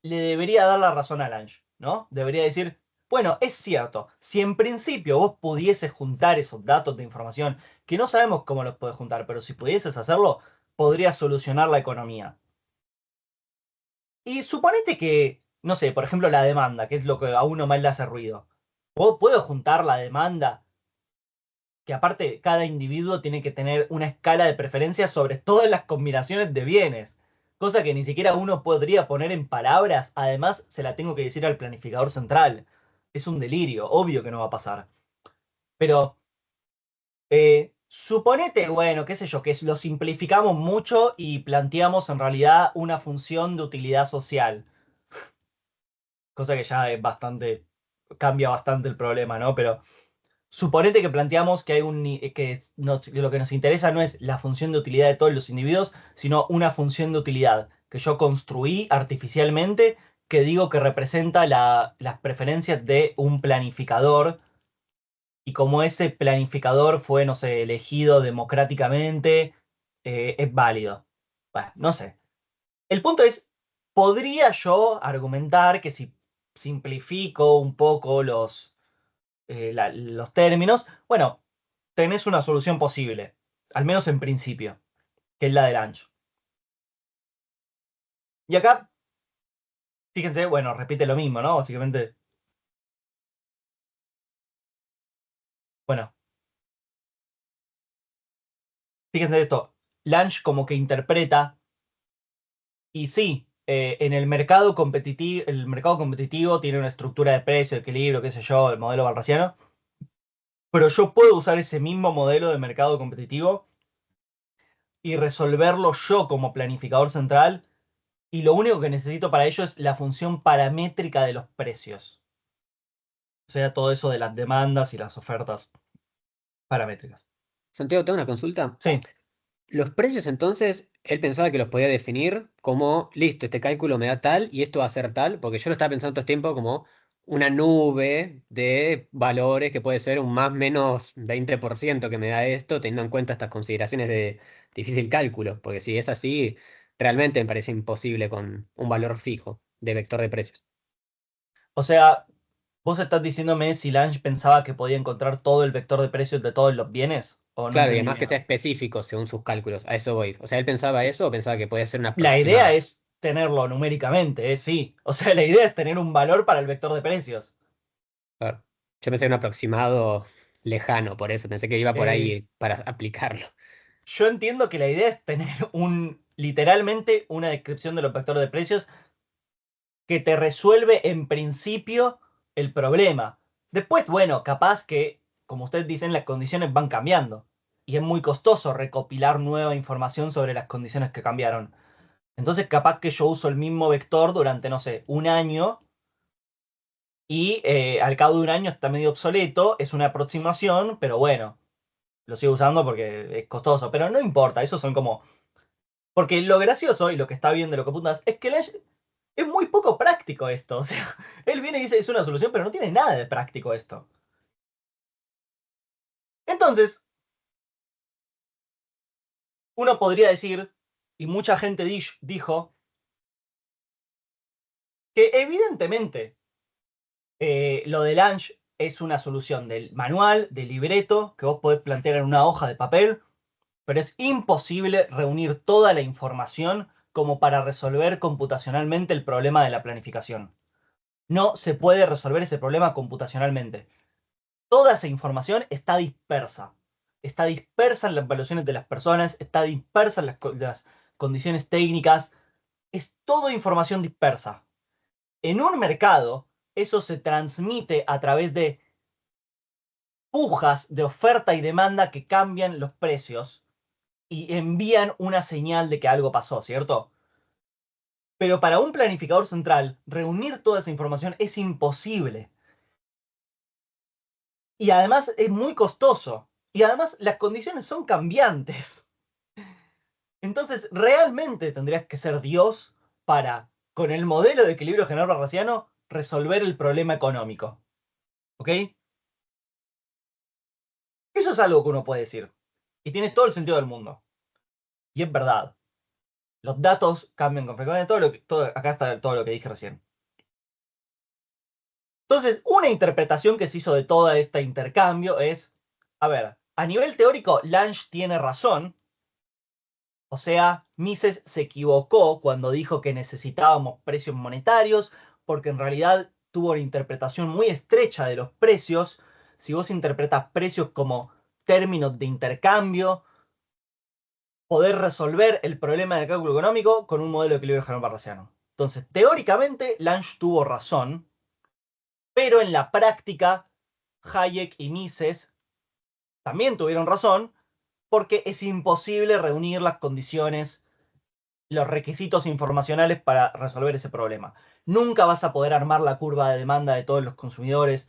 le debería dar la razón a Lange, ¿no? Debería decir, bueno, es cierto, si en principio vos pudieses juntar esos datos de información, que no sabemos cómo los podés juntar, pero si pudieses hacerlo, podrías solucionar la economía. Y suponete que, no sé, por ejemplo, la demanda, que es lo que a uno más le hace ruido. ¿Puedo juntar la demanda? Que aparte, cada individuo tiene que tener una escala de preferencias sobre todas las combinaciones de bienes. Cosa que ni siquiera uno podría poner en palabras. Además, se la tengo que decir al planificador central. Es un delirio, obvio que no va a pasar. Pero, suponete, bueno, qué sé yo, que lo simplificamos mucho y planteamos en realidad una función de utilidad social. Cosa que ya es bastante, cambia bastante el problema, ¿no? Pero suponete que planteamos que hay lo que nos interesa no es la función de utilidad de todos los individuos, sino una función de utilidad que yo construí artificialmente, que digo que representa las preferencias de un planificador, y como ese planificador fue, no sé, elegido democráticamente, es válido. Bueno, no sé. El punto es, ¿podría yo argumentar que si simplifico un poco los términos, bueno, tenés una solución posible, al menos en principio, que es la del ancho? Y acá, fíjense, bueno, repite lo mismo, ¿no? Básicamente, bueno, fíjense esto, Lange como que interpreta, y sí, en el mercado competitivo tiene una estructura de precio, equilibrio, qué sé yo, el modelo balraciano, pero yo puedo usar ese mismo modelo de mercado competitivo y resolverlo yo como planificador central y lo único que necesito para ello es la función paramétrica de los precios. O sea, todo eso de las demandas y las ofertas paramétricas. Santiago, tengo una consulta. Sí, Los precios, entonces, él pensaba que los podía definir como, listo, este cálculo me da tal y esto va a ser tal, porque yo lo estaba pensando todo este tiempo como una nube de valores que puede ser un más menos 20% que me da esto, teniendo en cuenta estas consideraciones de difícil cálculo, porque si es así, realmente me parece imposible con un valor fijo de vector de precios. o sea, vos estás diciéndome si Lange pensaba que podía encontrar todo el vector de precios de todos los bienes, o no Claro, y entendí además que bien. sea específico según sus cálculos, a eso voy. O sea, él pensaba eso o pensaba que podía ser un La idea aproximado. es tenerlo numéricamente, sí. O sea, la idea es tener un valor para el vector de precios. Claro. Yo pensé en un aproximado lejano, por eso pensé que iba por Eh, ahí para aplicarlo. yo entiendo que la idea es tener literalmente una descripción de los vectores de precios que te resuelve en principio el problema. Después, bueno, capaz que, como ustedes dicen, las condiciones van cambiando. Y es muy costoso recopilar nueva información sobre las condiciones que cambiaron. Entonces, capaz que yo uso el mismo vector durante, no sé, un año y al cabo de un año está medio obsoleto, es una aproximación, pero bueno, lo sigo usando porque es costoso. Pero no importa, eso son como... Porque lo gracioso y lo que está bien de lo que apuntas es que es muy poco práctico esto. O sea, él viene y dice es una solución, pero no tiene nada de práctico esto. Entonces, uno podría decir, y mucha gente dijo, que evidentemente lo de Lange es una solución del manual, del libreto, que vos podés plantear en una hoja de papel, pero es imposible reunir toda la información como para resolver computacionalmente el problema de la planificación. No se puede resolver ese problema computacionalmente. Toda esa información está dispersa. Está dispersa en las evaluaciones de las personas, está dispersa en las condiciones técnicas. Es todo información dispersa. En un mercado, eso se transmite a través de pujas de oferta y demanda que cambian los precios y envían una señal de que algo pasó, ¿cierto? Pero para un planificador central, reunir toda esa información es imposible. Y además es muy costoso. Y además las condiciones son cambiantes. Entonces, realmente tendrías que ser Dios para, con el modelo de equilibrio general barrasiano, resolver el problema económico. ¿Ok? Eso es algo que uno puede decir. Y tiene todo el sentido del mundo. Y es verdad. Los datos cambian con frecuencia. Acá está todo lo que dije recién. Entonces, una interpretación que se hizo de todo este intercambio es, a ver, a nivel teórico, Lange tiene razón. O sea, Mises se equivocó cuando dijo que necesitábamos precios monetarios, porque en realidad tuvo una interpretación muy estrecha de los precios. Si vos interpretas precios como términos de intercambio, poder resolver el problema del cálculo económico con un modelo de equilibrio general barrasiano. Entonces, teóricamente, Lange tuvo razón, pero en la práctica, Hayek y Mises también tuvieron razón, porque es imposible reunir las condiciones, los requisitos informacionales para resolver ese problema. Nunca vas a poder armar la curva de demanda de todos los consumidores,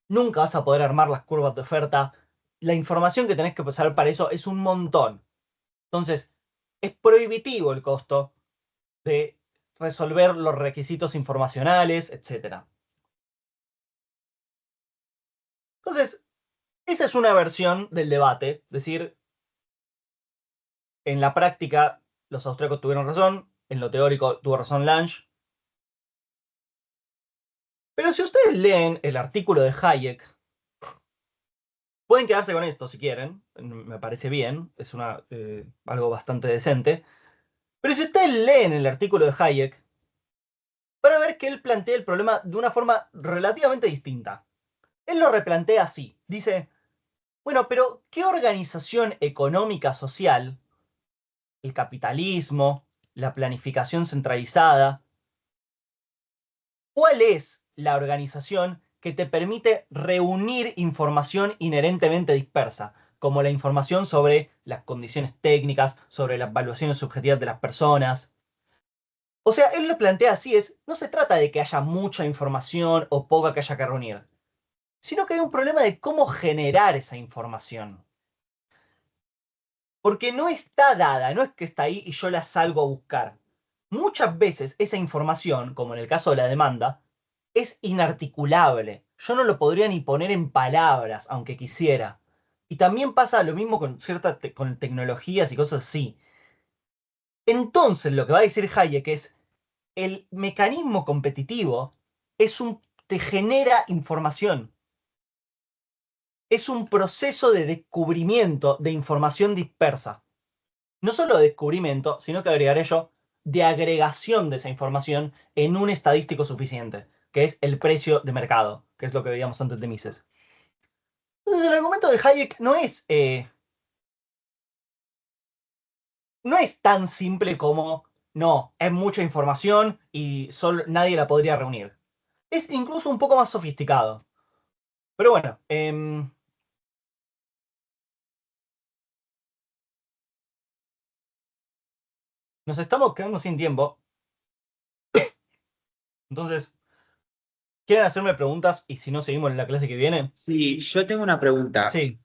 nunca vas a poder armar las curvas de oferta. La información que tenés que pasar para eso es un montón. Entonces, es prohibitivo el costo de resolver los requisitos informacionales, etc. Entonces, esa es una versión del debate, es decir, en la práctica los austríacos tuvieron razón, en lo teórico tuvo razón Lange. Pero si ustedes leen el artículo de Hayek, pueden quedarse con esto si quieren, me parece bien, es algo bastante decente. Pero si ustedes leen el artículo de Hayek, van a ver que él plantea el problema de una forma relativamente distinta. Él lo replantea así, dice, bueno, pero ¿qué organización económica social, el capitalismo, la planificación centralizada, cuál es la organización que te permite reunir información inherentemente dispersa, como la información sobre las condiciones técnicas, sobre las evaluaciones subjetivas de las personas? O sea, él lo plantea así, no se trata de que haya mucha información o poca que haya que reunir, sino que hay un problema de cómo generar esa información. Porque no está dada, no es que está ahí y yo la salgo a buscar. Muchas veces esa información, como en el caso de la demanda, es inarticulable. Yo no lo podría ni poner en palabras, aunque quisiera. Y también pasa lo mismo con con tecnologías y cosas así. Entonces, lo que va a decir Hayek es, el mecanismo competitivo te genera información. Es un proceso de descubrimiento de información dispersa. No solo de descubrimiento, sino que agregaré yo, de agregación de esa información en un estadístico suficiente, que es el precio de mercado, que es lo que veíamos antes de Mises. Entonces, el argumento de Hayek no es tan simple como, no, es mucha información y nadie la podría reunir. Es incluso un poco más sofisticado. Pero bueno, nos estamos quedando sin tiempo. Entonces, ¿quieren hacerme preguntas? Y si no, seguimos en la clase que viene. Sí, yo tengo una pregunta. Sí.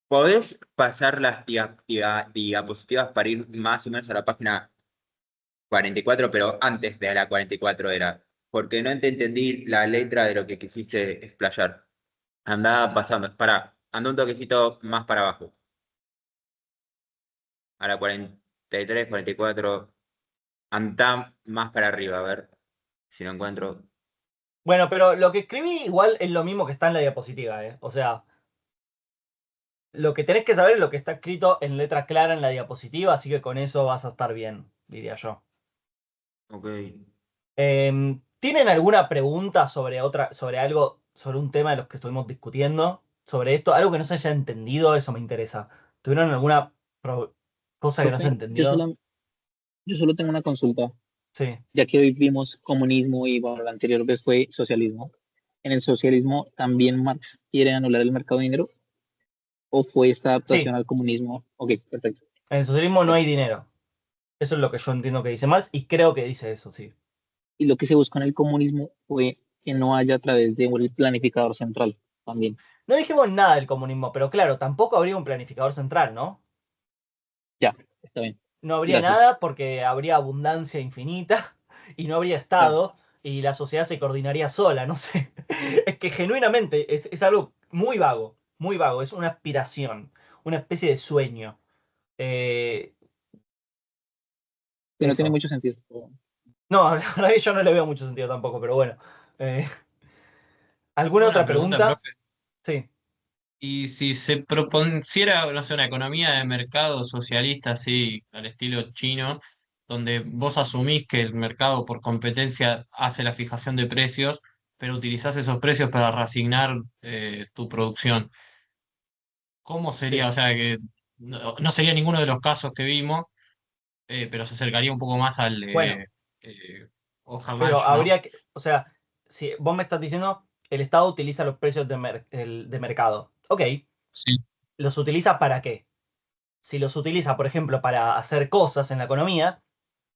¿Podés pasar las diapositivas para ir más o menos a la página 44, pero antes de la 44 era? Porque no te entendí la letra de lo que quisiste explayar. Andá pasando, anda un toquecito más para abajo. A la 43, 44. Anda más para arriba, a ver si lo encuentro. Bueno, pero lo que escribí igual es lo mismo que está en la diapositiva, ¿eh? O sea, lo que tenés que saber es lo que está escrito en letra clara en la diapositiva, así que con eso vas a estar bien, diría yo. Ok. ¿Tienen alguna pregunta sobre algo, sobre un tema de los que estuvimos discutiendo? Sobre esto, algo que no se haya entendido, eso me interesa. ¿Tuvieron alguna cosa que no se Profe, entendió? yo solo tengo una consulta, Sí. ya que hoy vimos comunismo y bueno, la anterior vez fue socialismo. ¿En el socialismo también Marx quiere anular el mercado de dinero? ¿O fue esta adaptación Sí, al comunismo? Ok, perfecto. en el socialismo no hay Gracias. dinero. Eso es lo que yo entiendo que dice Marx y creo que dice eso, sí. Y lo que se buscó en el comunismo fue que no haya a través de un planificador central también. No dijimos nada del comunismo, pero claro, tampoco habría un planificador central, ¿no? Ya, está bien. No habría Gracias. nada porque habría abundancia infinita y no habría Claro. Estado y la sociedad se coordinaría sola, no sé. Es que genuinamente es algo muy vago, es una aspiración, una especie de sueño. Eh, Que no tiene eso. mucho sentido. No, la verdad que yo no le veo mucho sentido tampoco, pero bueno. Eh, ¿Alguna Tengo otra una pregunta, pregunta? profe. Sí. Y si se propusiera, no sé, una economía de mercado socialista, así, al estilo chino, donde vos asumís que el mercado por competencia hace la fijación de precios, pero utilizás esos precios para reasignar tu producción, ¿cómo sería? Sí. O sea, que no sería ninguno de los casos que vimos, pero se acercaría un poco más al Bueno, eh, pero Ohamansh, ¿no? habría que, o sea, si vos me estás diciendo, el Estado utiliza los precios de mercado. Ok, Sí. ¿los utiliza para qué? Si los utiliza, por ejemplo, para hacer cosas en la economía,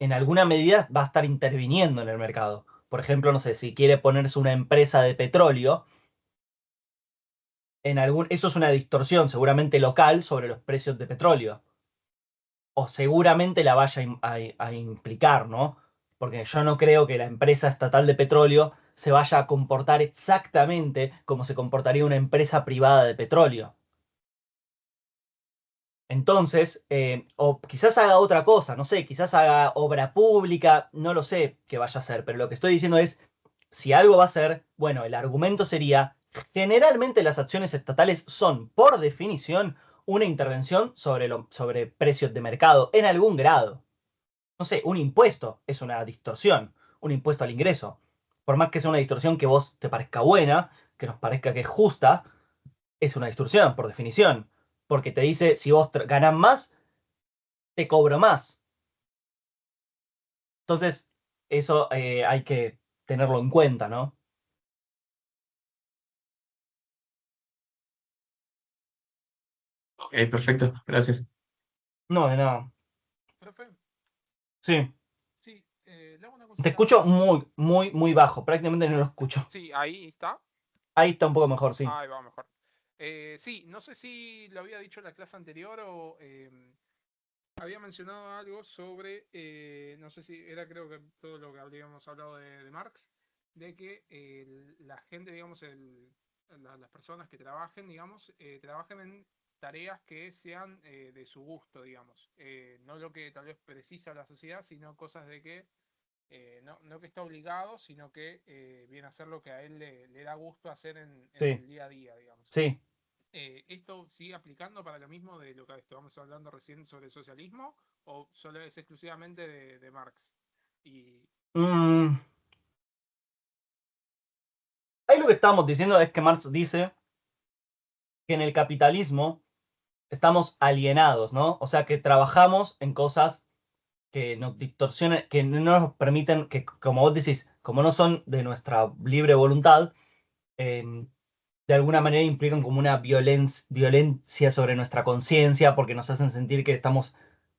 en alguna medida va a estar interviniendo en el mercado. Por ejemplo, no sé, si quiere ponerse una empresa de petróleo, eso es una distorsión seguramente local sobre los precios de petróleo. O seguramente la vaya a implicar, ¿no? Porque yo no creo que la empresa estatal de petróleo se vaya a comportar exactamente como se comportaría una empresa privada de petróleo. Entonces, o quizás haga otra cosa, no sé, quizás haga obra pública, no lo sé qué vaya a hacer, pero lo que estoy diciendo es, si algo va a ser, bueno, el argumento sería, generalmente las acciones estatales son, por definición, una intervención sobre precios de mercado en algún grado. No sé, un impuesto es una distorsión, un impuesto al ingreso. Por más que sea una distorsión que vos te parezca buena, que nos parezca que es justa, es una distorsión, por definición. Porque te dice, si vos ganás más, te cobro más. Entonces, eso hay que tenerlo en cuenta, ¿no? Ok, perfecto, gracias. No, de nada. Profe, Sí. sí, le hago Te escucho muy bajo, prácticamente no lo escucho. Sí, ahí está. Ahí está un poco mejor, sí. Ahí va mejor. Sí, no sé si lo había dicho en la clase anterior o había mencionado algo sobre, no sé si era creo que todo lo que habíamos hablado de Marx, de que la gente, digamos, las personas que trabajen, digamos, trabajen en tareas que sean de su gusto, digamos. No lo que tal vez precisa la sociedad, sino cosas de que no que está obligado, sino que viene a hacer lo que a él le da gusto hacer en Sí, el día a día, digamos. sí. ¿Esto sigue aplicando para lo mismo de lo que estábamos hablando recién sobre el socialismo o solo es exclusivamente de Marx? Y Mm, ahí lo que estamos diciendo es que Marx dice que en el capitalismo estamos alienados, ¿no? O sea, que trabajamos en cosas que nos distorsionan, que no nos permiten, que como vos decís, como no son de nuestra libre voluntad, de alguna manera implican como una violencia sobre nuestra conciencia porque nos hacen sentir que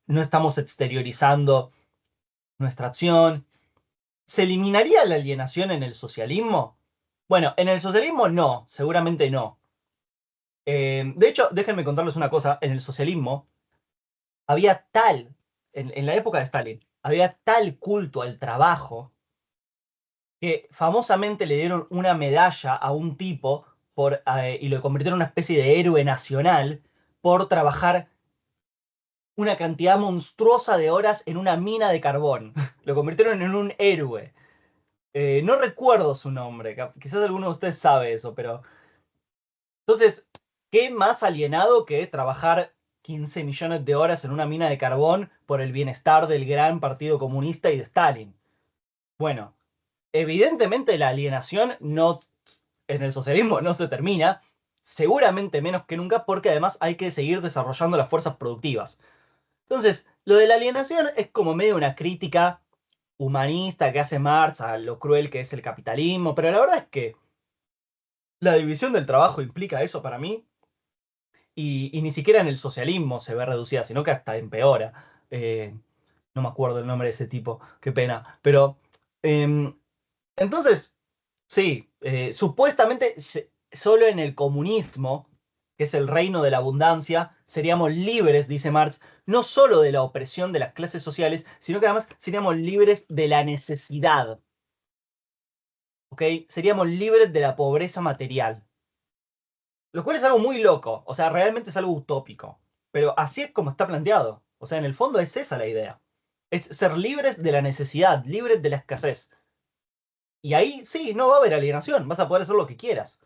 no estamos exteriorizando nuestra acción. ¿Se eliminaría la alienación en el socialismo? Bueno, en el socialismo no, seguramente no. De hecho, déjenme contarles una cosa, en el socialismo había en la época de Stalin, había tal culto al trabajo que famosamente le dieron una medalla a un tipo y lo convirtieron en una especie de héroe nacional por trabajar una cantidad monstruosa de horas en una mina de carbón. Lo convirtieron en un héroe. No recuerdo su nombre, quizás alguno de ustedes sabe eso, pero... Entonces, ¿qué más alienado que trabajar 15 millones de horas en una mina de carbón por el bienestar del gran Partido Comunista y de Stalin? Bueno, evidentemente la alienación no, en el socialismo no se termina, seguramente menos que nunca, porque además hay que seguir desarrollando las fuerzas productivas. Entonces, lo de la alienación es como medio una crítica humanista que hace Marx a lo cruel que es el capitalismo, pero la verdad es que la división del trabajo implica eso para mí, y ni siquiera en el socialismo se ve reducida, sino que hasta empeora. No me acuerdo el nombre de ese tipo, qué pena. Pero, entonces, sí, supuestamente solo en el comunismo, que es el reino de la abundancia, seríamos libres, dice Marx, no solo de la opresión de las clases sociales, sino que además seríamos libres de la necesidad. ¿Ok? Seríamos libres de la pobreza material. Lo cual es algo muy loco, o sea, realmente es algo utópico. Pero así es como está planteado. O sea, en el fondo es esa la idea. Es ser libres de la necesidad, libres de la escasez. Y ahí sí, no va a haber alienación, vas a poder hacer lo que quieras.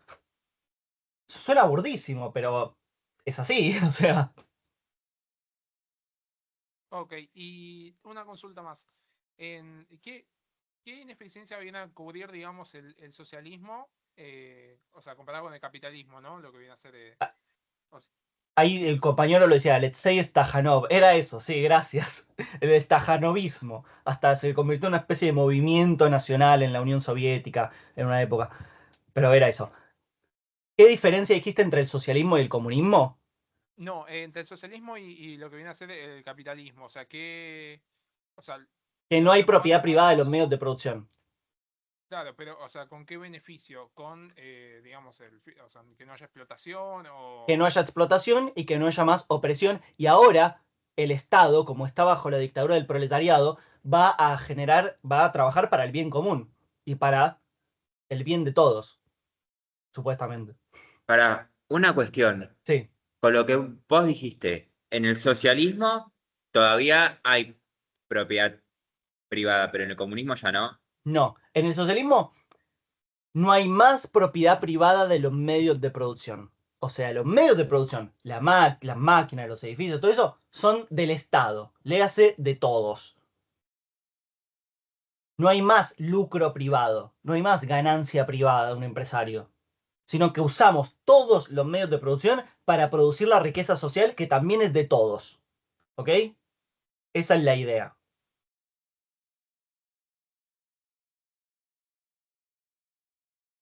Suena burdísimo, pero es así, o sea. ok, y una consulta más. ¿Qué ineficiencia viene a cubrir, digamos, el socialismo? O sea, comparado con el capitalismo, ¿no? Lo que viene a ser... o sea, Ahí el compañero lo decía, Alexei Stajanov. Era eso, sí, gracias. El stajanovismo. Hasta se convirtió en una especie de movimiento nacional en la Unión Soviética en una época. Pero era eso. ¿Qué diferencia dijiste entre el socialismo y el comunismo? no, entre el socialismo y lo que viene a ser el capitalismo. O sea, o sea, Que no hay ¿cuál, propiedad privada de los medios de producción. claro, pero, o sea, ¿con qué beneficio? Con, digamos, o sea, que no haya explotación Que no o... haya explotación y que no haya más opresión. Y ahora el Estado, como está bajo la dictadura del proletariado, va a trabajar para el bien común y para el bien de todos, supuestamente. Para una cuestión, Sí, con lo que vos dijiste, en el socialismo todavía hay propiedad privada, pero en el comunismo ya no. no. En el socialismo no hay más propiedad privada de los medios de producción. O sea, los medios de producción, las máquinas, los edificios, todo eso, son del Estado. Léase de todos. No hay más lucro privado, no hay más ganancia privada de un empresario, sino que usamos todos los medios de producción para producir la riqueza social que también es de todos. ¿Ok? Esa es la idea.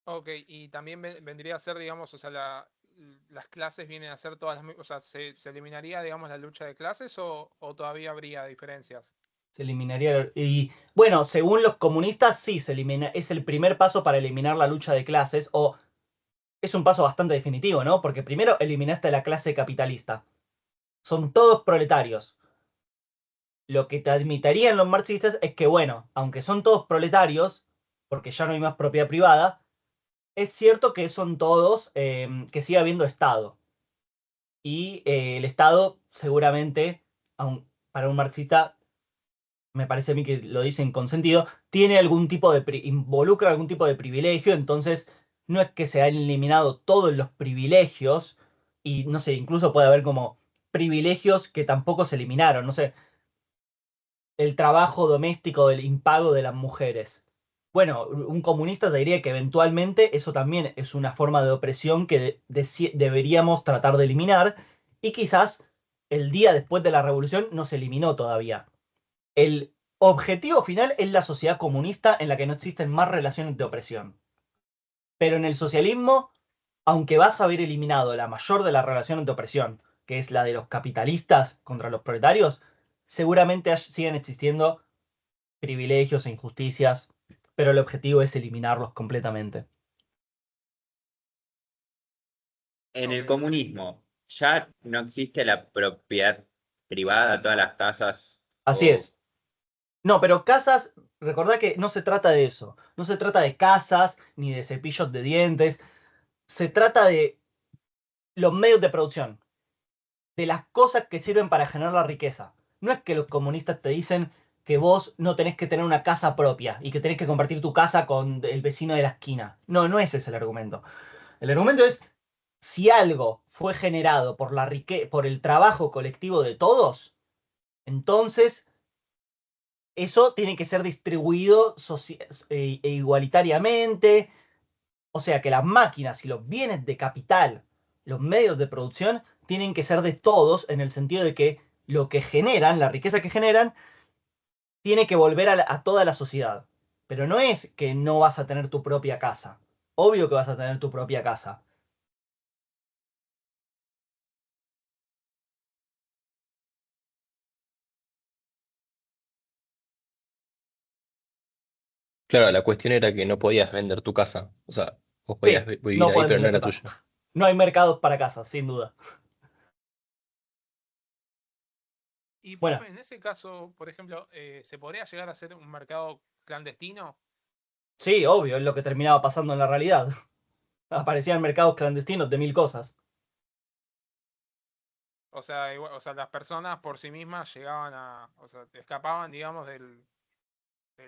Ok, y también vendría a ser, digamos, o sea, las clases vienen a ser todas o sea, ¿se eliminaría, digamos, la lucha de clases o todavía habría diferencias? Se eliminaría. Y bueno, según los comunistas, sí, se elimina. Es el primer paso para eliminar la lucha de clases, o es un paso bastante definitivo, ¿no? Porque primero eliminaste la clase capitalista. Son todos proletarios. Lo que te admitirían los marxistas es que, bueno, aunque son todos proletarios, porque ya no hay más propiedad privada, es cierto que son todos, que sigue habiendo Estado. Y el Estado seguramente, para un marxista, me parece a mí que lo dicen con sentido, tiene algún tipo de, involucra algún tipo de privilegio, entonces no es que se han eliminado todos los privilegios, y no sé, incluso puede haber como privilegios que tampoco se eliminaron, no sé, el trabajo doméstico del impago de las mujeres. Bueno, un comunista te diría que eventualmente eso también es una forma de opresión que deberíamos tratar de eliminar, y quizás el día después de la revolución no se eliminó todavía. El objetivo final es la sociedad comunista en la que no existen más relaciones de opresión. Pero en el socialismo, aunque vas a haber eliminado la mayor de las relaciones de opresión, que es la de los capitalistas contra los proletarios, seguramente siguen existiendo privilegios e injusticias, pero el objetivo es eliminarlos completamente. En el comunismo, ya no existe la propiedad privada, todas las casas. Así es. No, pero casas, recordá que no se trata de eso. No se trata de casas ni de cepillos de dientes. Se trata de los medios de producción, de las cosas que sirven para generar la riqueza. No es que los comunistas te dicen que vos no tenés que tener una casa propia y que tenés que compartir tu casa con el vecino de la esquina. No, no ese es el argumento. El argumento es, si algo fue generado por por el trabajo colectivo de todos, entonces eso tiene que ser distribuido igualitariamente. O sea que las máquinas y los bienes de capital, los medios de producción, tienen que ser de todos, en el sentido de que lo que generan, la riqueza que generan, tiene que volver a toda la sociedad. Pero no es que no vas a tener tu propia casa. Obvio que vas a tener tu propia casa. Claro, la cuestión era que no podías vender tu casa. O sea, vos podías Sí, vivir no ahí, puedes pero no vender tu era casa. tuya. No hay mercados para casas, sin duda. Y Bueno, profe, en ese caso, por ejemplo, ¿se podría llegar a ser un mercado clandestino? sí, obvio, es lo que terminaba pasando en la realidad. Aparecían mercados clandestinos de mil cosas. O sea, o sea, las personas por sí mismas llegaban a, o sea, escapaban, digamos, de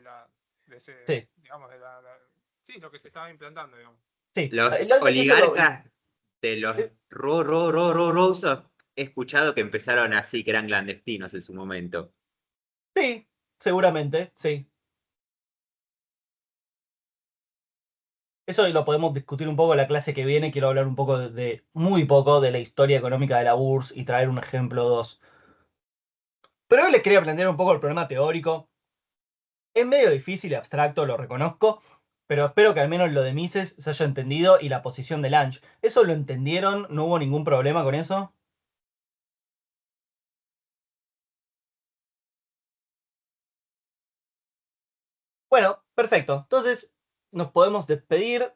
la, de ese, Sí, digamos, sí, lo que se estaba implantando, digamos. sí. Los Eso oligarcas de los rusos, he escuchado que empezaron así, que eran clandestinos en su momento. sí, seguramente, sí. Eso lo podemos discutir un poco en la clase que viene. Quiero hablar un poco muy poco de la historia económica de la URSS y traer un ejemplo o dos. Pero hoy les quería plantear un poco el problema teórico. Es medio difícil y abstracto, lo reconozco, pero espero que al menos lo de Mises se haya entendido y la posición de Lange. ¿Eso lo entendieron? ¿No hubo ningún problema con eso? Bueno, perfecto. Entonces nos podemos despedir.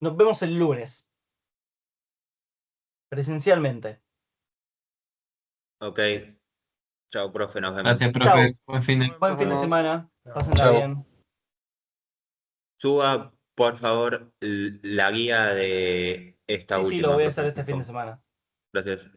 Nos vemos el lunes, presencialmente. Ok. Chao, profe, nos vemos. Gracias, profe. Chau. Buen fin de. Buen fin de semana. Pásenla Chau. bien. Suba, por favor, la guía de esta Sí, sí, lo última voy a hacer este fin de presentación. semana. Gracias.